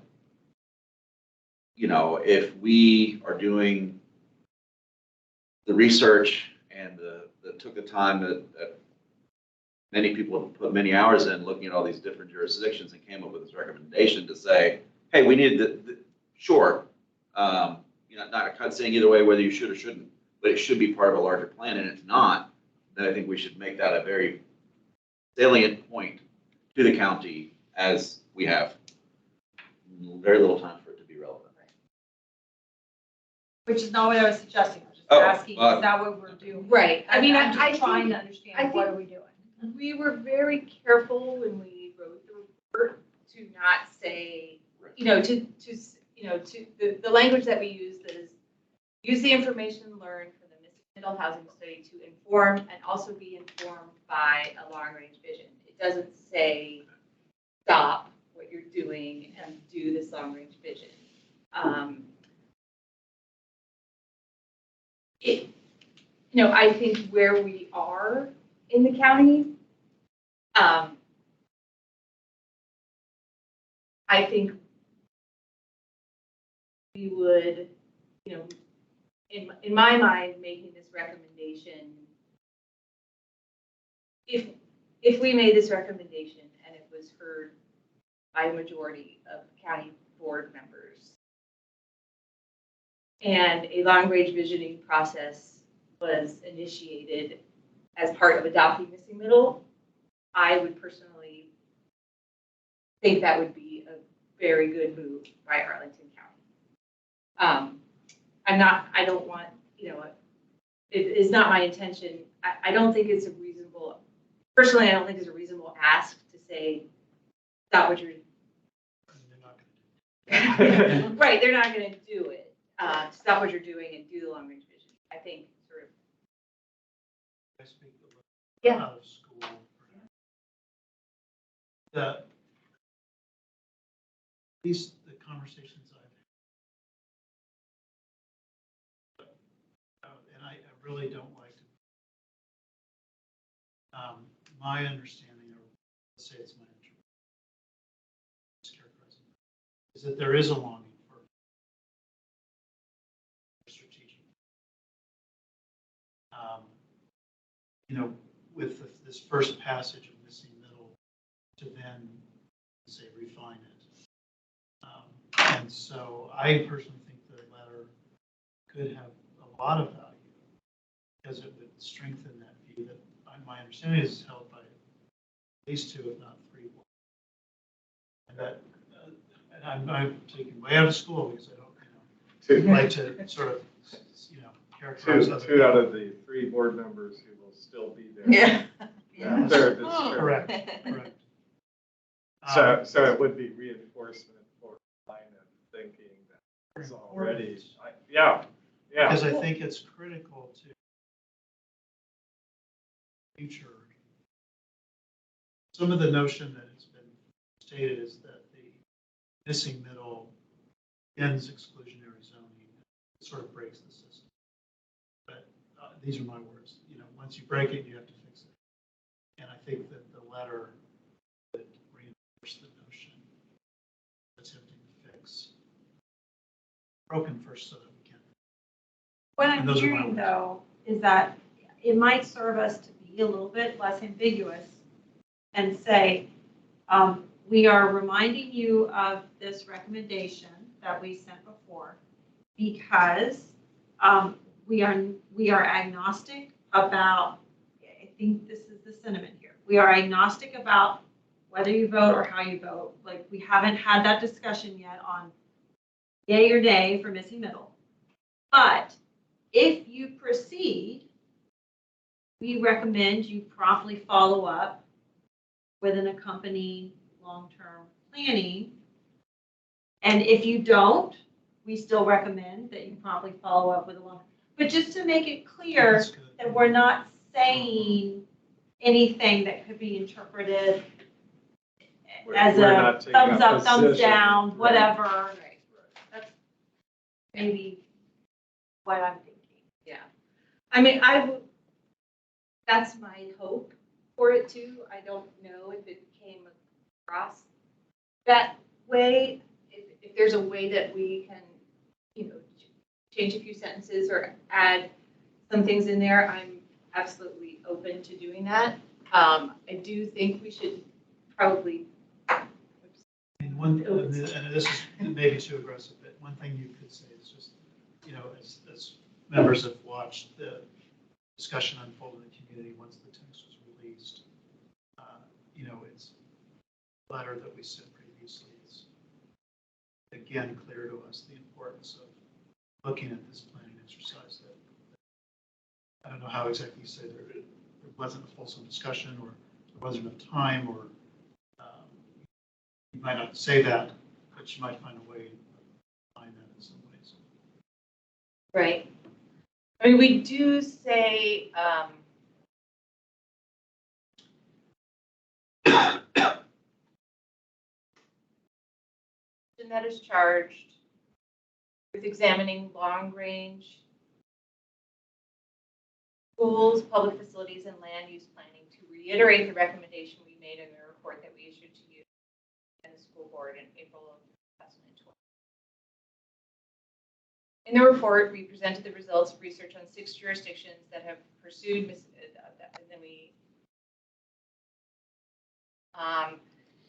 if we are doing the research and that took the time that many people have put many hours in looking at all these different jurisdictions and came up with this recommendation to say, hey, we need sure, not saying either way whether you should or shouldn't, but it should be part of a larger plan, and it's not, then I think we should make that a very salient point to the county, as we have very little time for it to be relevant. Which is not what I was suggesting. I was just Oh, asking, is that what we're doing? Right. I mean, I'm I just trying to think understand, what are we doing? we were very careful when we wrote the report to not say, the language that we use is use the information learned from the missing middle housing study to inform and also be informed by a long range vision. It doesn't say stop what you're doing and do this long range vision. I think where we are in the county, I think we would, in my mind, making this recommendation if we made this recommendation and it was heard by a majority of county board members and a long-range visioning process was initiated as part of adopting missing middle, I would personally think that would be a very good move by Arlington County. I don't want, it is not my intention. I don't think it's a reasonable, personally, I don't think it's a reasonable ask to say, stop what you're, right, they're not gonna do it. Stop what you're doing and do the long range vision. I think sort of. I speak a little Yeah. out of school. At least the conversations I've had, and I really don't like to. My understanding, or let's say it's my mischaracterizing, is that there is a longing for strategic. With this first passage of missing middle, to then say refine it. And so I personally think the letter could have a lot of value because it would strengthen that view that my understanding is held by at least 2, if not 3 boards. And that, and I'm taking way out of school because I don't, like to sort of, characterize other Two out of the 3 board members who will still be there. Yeah. Third is true. Correct. So it would be reinforcement for line of thinking that is already, yeah. Because I think it's critical to future. Some of the notion that has been stated is that the missing middle ends exclusionary zoning, it sort of breaks the system. But these are my words. Once you break it, you have to fix it. And I think that the letter would reinforce the notion of attempting to fix broken first so that we can. What And I'm those are my hearing words. though, is that it might serve us to be a little bit less ambiguous and say, we are reminding you of this recommendation that we sent before because we are agnostic about, I think this is the sentiment here. We are agnostic about whether you vote or how you vote. Like we haven't had that discussion yet on yay or nay for missing middle. But if you proceed, we recommend you promptly follow up with an accompanying long-term planning. And if you don't, we still recommend that you promptly follow up with a long, but just to make it clear that we're not saying anything that could be interpreted as We're a not taking thumbs a up, thumbs position. down, Right. whatever. Right. That's maybe what I'm thinking. Yeah. I mean, that's my hope for it too. I don't know if it came across that way. If there's a way that we can, change a few sentences or add some things in there, I'm absolutely open to doing that. I do think we should probably. And this is maybe too aggressive, but one thing you could say is just, as members have watched the discussion unfold in the community once the text was released, it's a letter that we sent previously is again clear to us the importance of looking at this planning exercise that I don't know how exactly you say there wasn't a fulsome discussion or there wasn't enough time or you might not say that, but you might find a way to find that in some ways. Right. I mean, we do say, that is charged with examining long-range schools, public facilities, and land use planning to reiterate the recommendation we made in the report that we issued to you and the school board in April of 2020. In the report, we presented the results of research on 6 jurisdictions that have pursued, and then we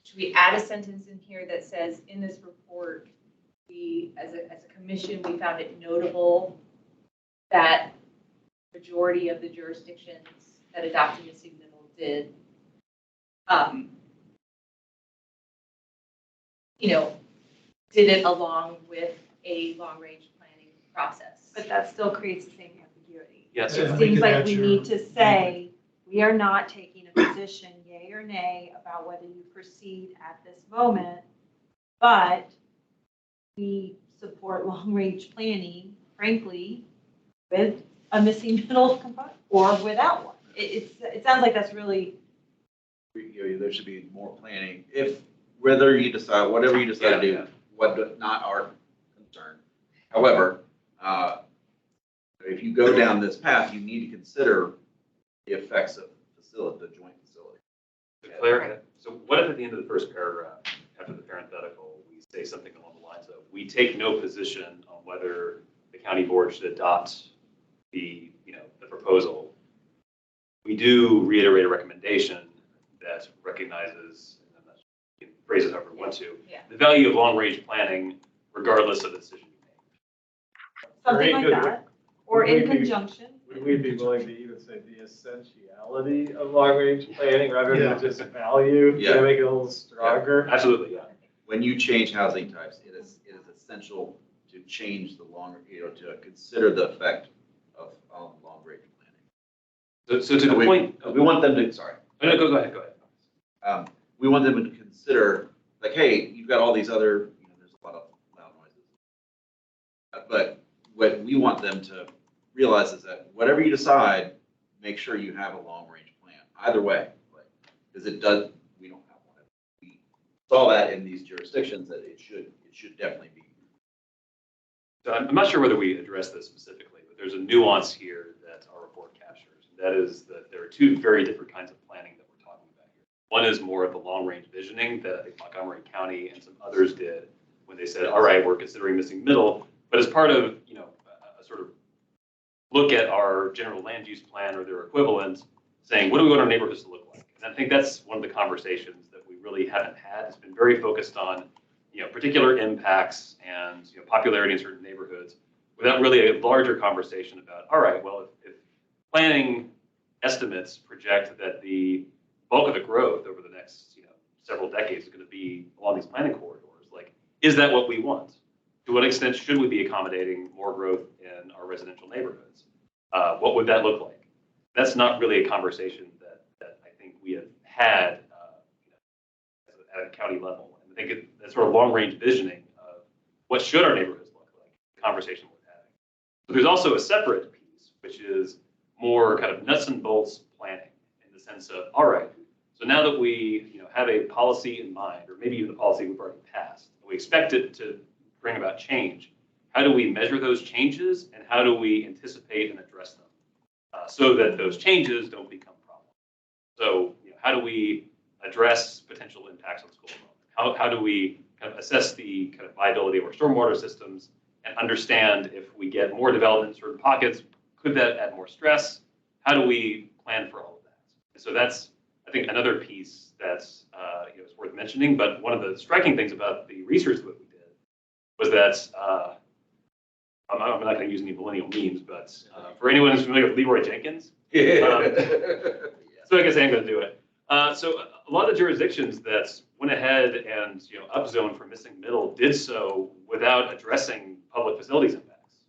Should we add a sentence in here that says, in this report, we, as a commission, we found it notable that majority of the jurisdictions that adopted missing middle did, did it along with a long-range planning process. But that still creates the same ambiguity. Yes. It Yeah, we seems could like add we your need to say, we are not taking a position, yay or nay, about whether you proceed at this moment, but we support long-range planning, frankly, with a missing middle component or without one. It sounds like that's really, There should be more planning, if, whether you decide, whatever you decide to do, not our concern. However, if you go down this path, you need to consider the effects of the joint facility. Claire, so what if at the end of the first paragraph, after the parenthetical, we say something along the lines of, we take no position on whether the county board should adopt the proposal. We do reiterate a recommendation that recognizes, and I'm not sure you can phrase it however you want to, the value of long-range planning regardless of the decision you make. something like that, or in conjunction. Would we be willing to even say the essentiality of long-range planning rather than just value? Yeah. To make it a little stronger? Absolutely, yeah. When you change housing types, it is essential to change the to consider the effect of long-range planning. So to the point, we want them to, sorry. No, go ahead. We want them to consider, like, hey, you've got all these other, there's a lot of loud noises. But what we want them to realize is that whatever you decide, make sure you have a long-range plan, either way. Because we don't have one. We saw that in these jurisdictions that it should definitely be. So I'm not sure whether we addressed this specifically, but there's a nuance here that our report captures. That is that there are two very different kinds of planning that we're talking about here. One is more of the long-range visioning that I think Montgomery County and some others did when they said, all right, we're considering missing middle, but as part of, a sort of look at our general land use plan or their equivalent, saying, what do we want our neighborhoods to look like? And I think that's one of the conversations that we really haven't had. It's been very focused on, particular impacts and, popularity in certain neighborhoods without really a larger conversation about, all right, well, if planning estimates project that the bulk of the growth over the next, several decades is going to be along these planning corridors, like, is that what we want? To what extent should we be accommodating more growth in our residential neighborhoods? What would that look like? That's not really a conversation that I think we have had at a county level. And I think that sort of long-range visioning of what should our neighborhoods look like, the conversation we're having. But there's also a separate piece, which is more kind of nuts and bolts planning in the sense of, all right, so now that we have a policy in mind, or maybe even the policy we've already passed, we expect it to bring about change. How do we measure those changes, and how do we anticipate and address them so that those changes don't become problems? So how do we address potential impacts on school enrollment? How do we kind of assess the kind of viability of our stormwater systems and understand if we get more development in certain pockets, could that add more stress? How do we plan for all of that? And so that's, I think, another piece that's is worth mentioning. But one of the striking things about the research that we did was that I'm not going to use any millennial memes, but for anyone who's familiar with Leroy Jenkins, so I guess I'm going to do it. So a lot of the jurisdictions that went ahead and upzoned for missing middle did so without addressing public facilities impacts,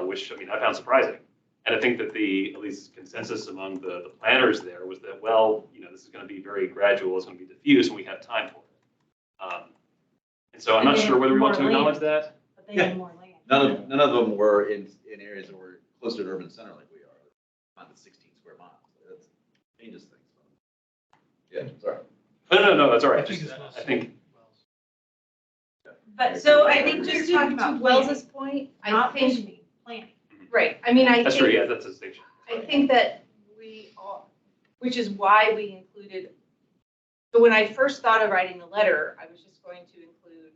which I found surprising. And I think that at least consensus among the planners there was that, well, this is going to be very gradual, it's going to be diffuse, and we have time for it. And so I'm not sure whether we want to acknowledge that. But they need more land. None of them were in areas that were close to an urban center like we are, on the 16 square miles. That changes things. Yeah, sorry. No, that's all right. I I think. But so I think just to talking about Wells's point, I not think, visioning, planning. right, I That's true, think, yeah, that's a distinction. I think that we all, which is why we included, so when I first thought of writing the letter, I was just going to include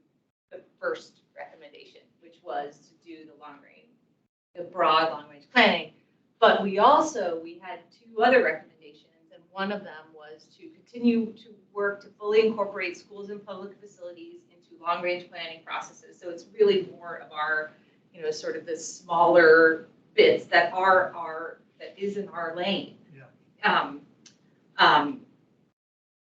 the first recommendation, which was to do the broad long range planning. But we had two other recommendations, and one of them was to continue to work to fully incorporate schools and public facilities into long-range planning processes. So it's really more of our, you know, sort of the smaller bits that that is in our lane. Yeah.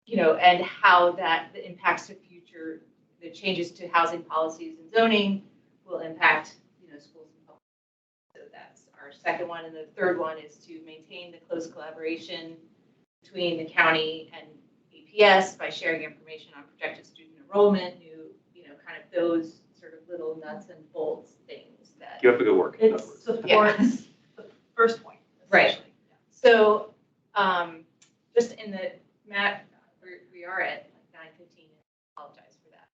You know, and how that impacts the changes to housing policies and zoning will impact, you know, schools and public. So that's our second one. And the third one is to maintain the close collaboration between the county and APS by sharing information on projected student enrollment, you know, kind of those sort of little nuts and bolts things that. Keep up the good work. It supports the first point. Right. essentially. So, just in the, Matt, we are at like 9:15. I apologize for that,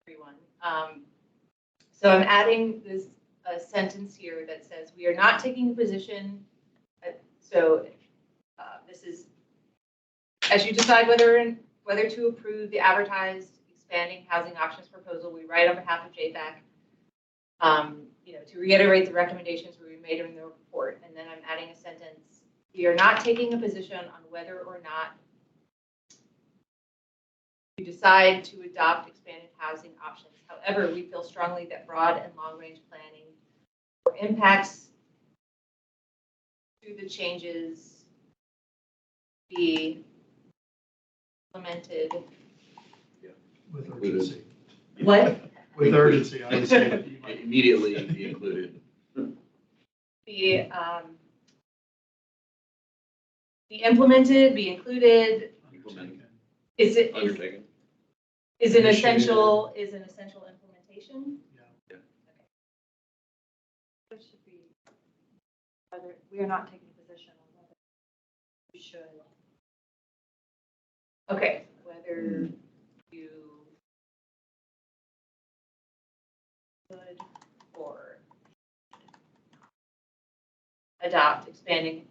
everyone. So I'm adding a sentence here that says, we are not taking a position. This is, as you decide whether to approve the advertised expanding housing options proposal, we write on behalf of JFAC, you know, to reiterate the recommendations we made in the report. And then I'm adding a sentence, we are not taking a position on whether or not we decide to adopt expanded housing options. However, we feel strongly that broad and long-range planning for impacts to the changes be implemented. With urgency. What? With urgency, I would say that you might. Immediately be included. Be implemented, be included. Implemented. Is it Undertaken. is an essential implementation? Yeah. It should be whether we are not taking a position on whether we should. Okay, whether you could or adopt expanding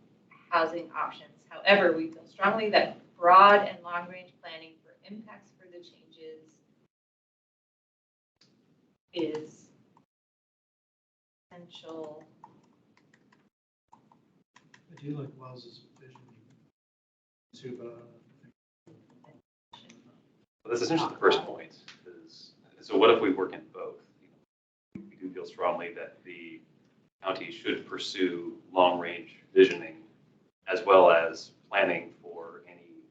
housing options. However, we feel strongly that broad and long-range planning for impacts for the changes is essential. I do like Wells's vision too, but That's essentially the first point. So what if we work in both? We do feel strongly that the county should pursue long-range visioning as well as planning for any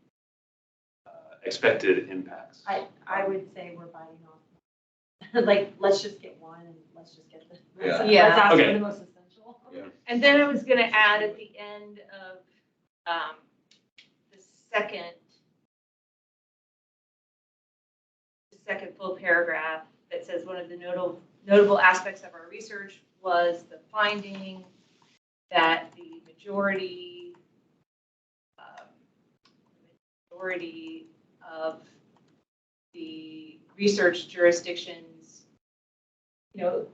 expected impacts. I would say we're biting off. Like, let's just get one and let's just get the. Yeah. Yeah. Let's ask Okay. for the most essential. Yeah. And then I was going to add at the end of the second full paragraph that says one of the notable aspects of our research was the finding that the majority of the research jurisdictions, you know,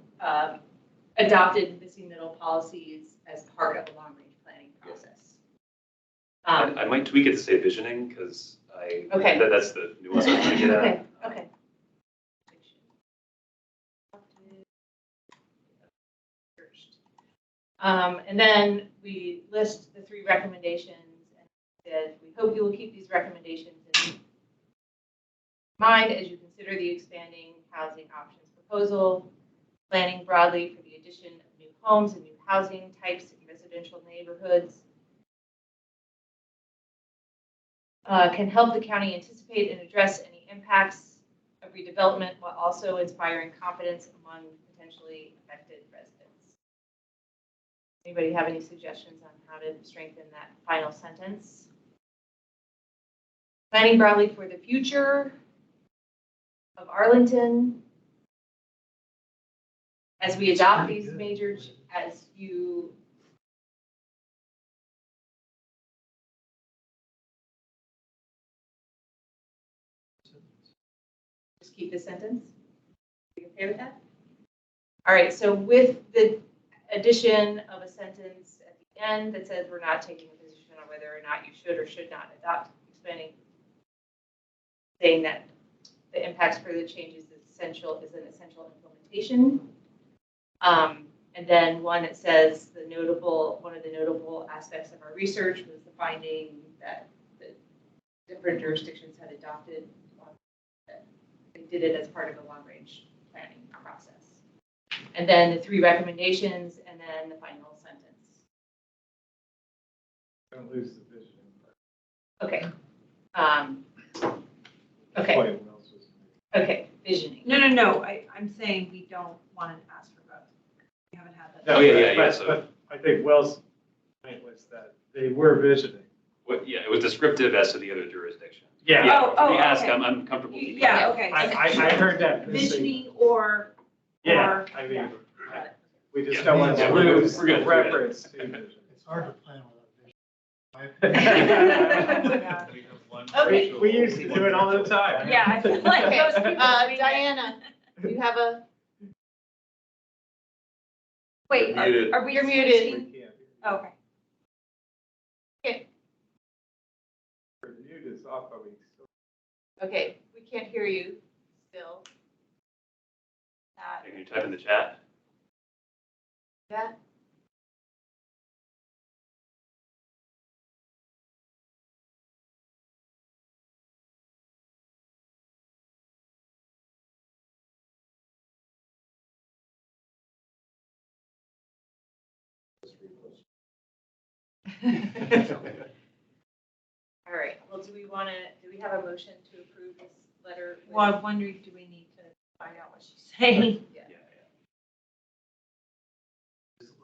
adopted missing middle policies as part of a long-range planning process. I might tweak it to say visioning because Okay. that's the nuance I'm trying to get at. Okay. And then we list the 3 recommendations and said, we hope you will keep these recommendations in mind as you consider the expanding housing options proposal, planning broadly for the addition of new homes and new housing types in residential neighborhoods. Can help the county anticipate and address any impacts of redevelopment while also inspiring confidence among potentially affected residents. Anybody have any suggestions on how to strengthen that final sentence? Planning broadly for the future of Arlington as we adopt these major, as you just keep the sentence. Are you okay with that? All right, so with the addition of a sentence at the end that says we're not taking a position on whether or not you should or should not adopt expanding, saying that the impacts for the changes is an essential implementation. And then one that says one of the notable aspects of our research was the finding that the different jurisdictions had adopted. They did it as part of a long-range planning process. And then the 3 recommendations, and then the final sentence. Don't lose the vision. Okay. That's Okay. why Wells was- Okay, visioning. No, I'm saying we don't want to ask for both. We haven't had that. No, Oh, yeah, but- so- but I think Wells' point was that they were visioning. Yeah, it was descriptive as to the other jurisdiction. Yeah. Yeah, we Oh, ask, okay. I'm comfortable. keeping Yeah, that. okay. I heard that missing. Visioning or. Yeah, I mean, yeah. we just Yeah. don't want Yeah, to we're good. lose We're good. the reference to vision. It's hard to plan without vision. We have one Okay. virtual- We used to do it all the time. Yeah, I feel like Okay, those people. Diana, you have a, Wait, Muted. are we? You're muted. We switching? can't. Okay. Your mute is off, but we still. okay, we can't hear you still. Can you type in the chat? That, all right, well, do we have a motion to approve this letter? with- Well, I'm wondering, do we need to find out what she's saying? Yeah.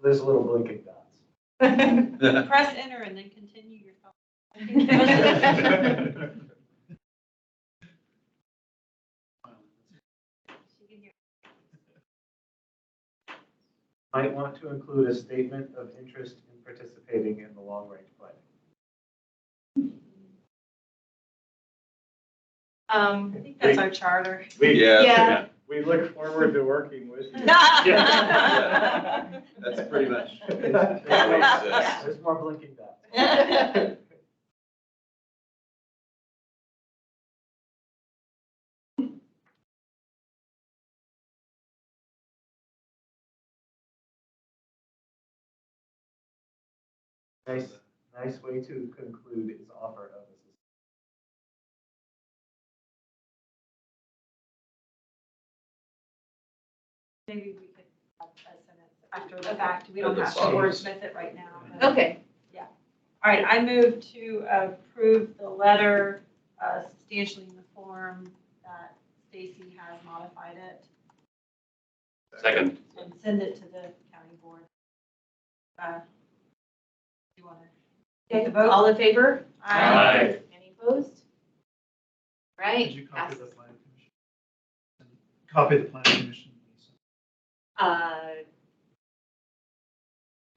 There's a little blinking dots. Press enter and then continue your thought. Wow, She can hear. Might want to include a statement of interest in participating in the long-range planning. I think that's our charter. Yeah. We look forward to working with you. That's pretty much. There's more blinking dots. Nice way to conclude is offer of assistance. Maybe we could have a sentence after the fact. We don't have to That's wordsmith it right now. but- Okay, All right, I move to approve the letter substantially in the form that Stacy has modified it Second. and send it to the county board. Do you want to take okay, the vote? all in favor? Aye. Any opposed? Right. Did you copy the passes. planning commission? Copy the planning commission.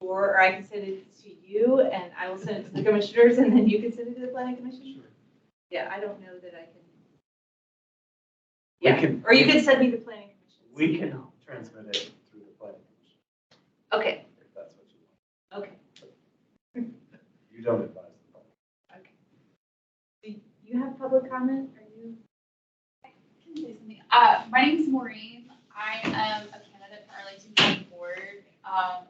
Or I can send it to you and I will send it to the commissioners and then you can send it to the planning commission? Sure. Yeah, I don't know that I can. We Yeah, can- or you can send me the planning commission. We can transmit it through the planning commission, Okay, if that's what you want. okay, You don't advise the public. okay. Do you have public comment? Are you? Can say something. My name's Maureen. I am a candidate for Arlington County Board,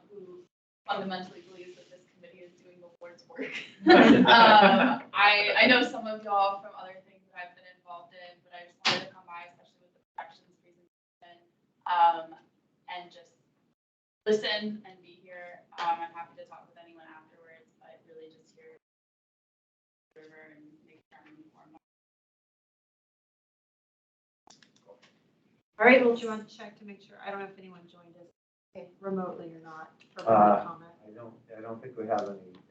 who fundamentally believes that this committee is doing the board's work. I know some of y'all from other things that I've been involved in, but I just wanted to come by, especially with the projections presentation, and just listen and be here. I'm happy to talk with anyone afterwards, but really just hear river and make sure I'm informed. All right, well, Do you want to check to make sure? I don't know if anyone joined us remotely or not for Uh, public comment. I don't think we have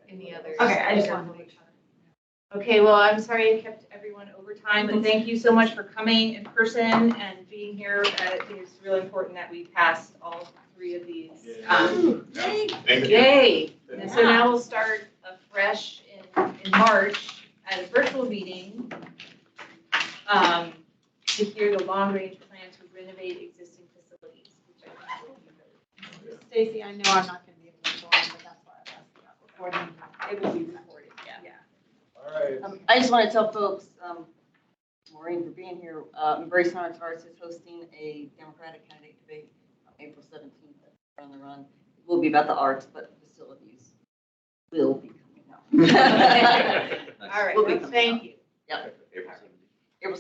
any others? Okay, I just wanted to make sure. Okay, well, I'm sorry I kept everyone over time, but thank you so much for coming in person and being here. I think it's really important that we passed all 3 of these. Thank you. Yay! And so now we'll start afresh in March at a virtual meeting to hear the long-range plan to renovate existing facilities, which I think will be really. Stacy, I know I'm not going to be able to join, but that's why I asked about recording. It will be recorded, yeah. All right. I just want to tell folks, Maureen, for being here, Embrace Science Arts is hosting a Democratic candidate debate on April 17th on the run. It will be about the arts, but facilities will be coming up. All right, Will be well, coming thank up. you. Yep. April 17th.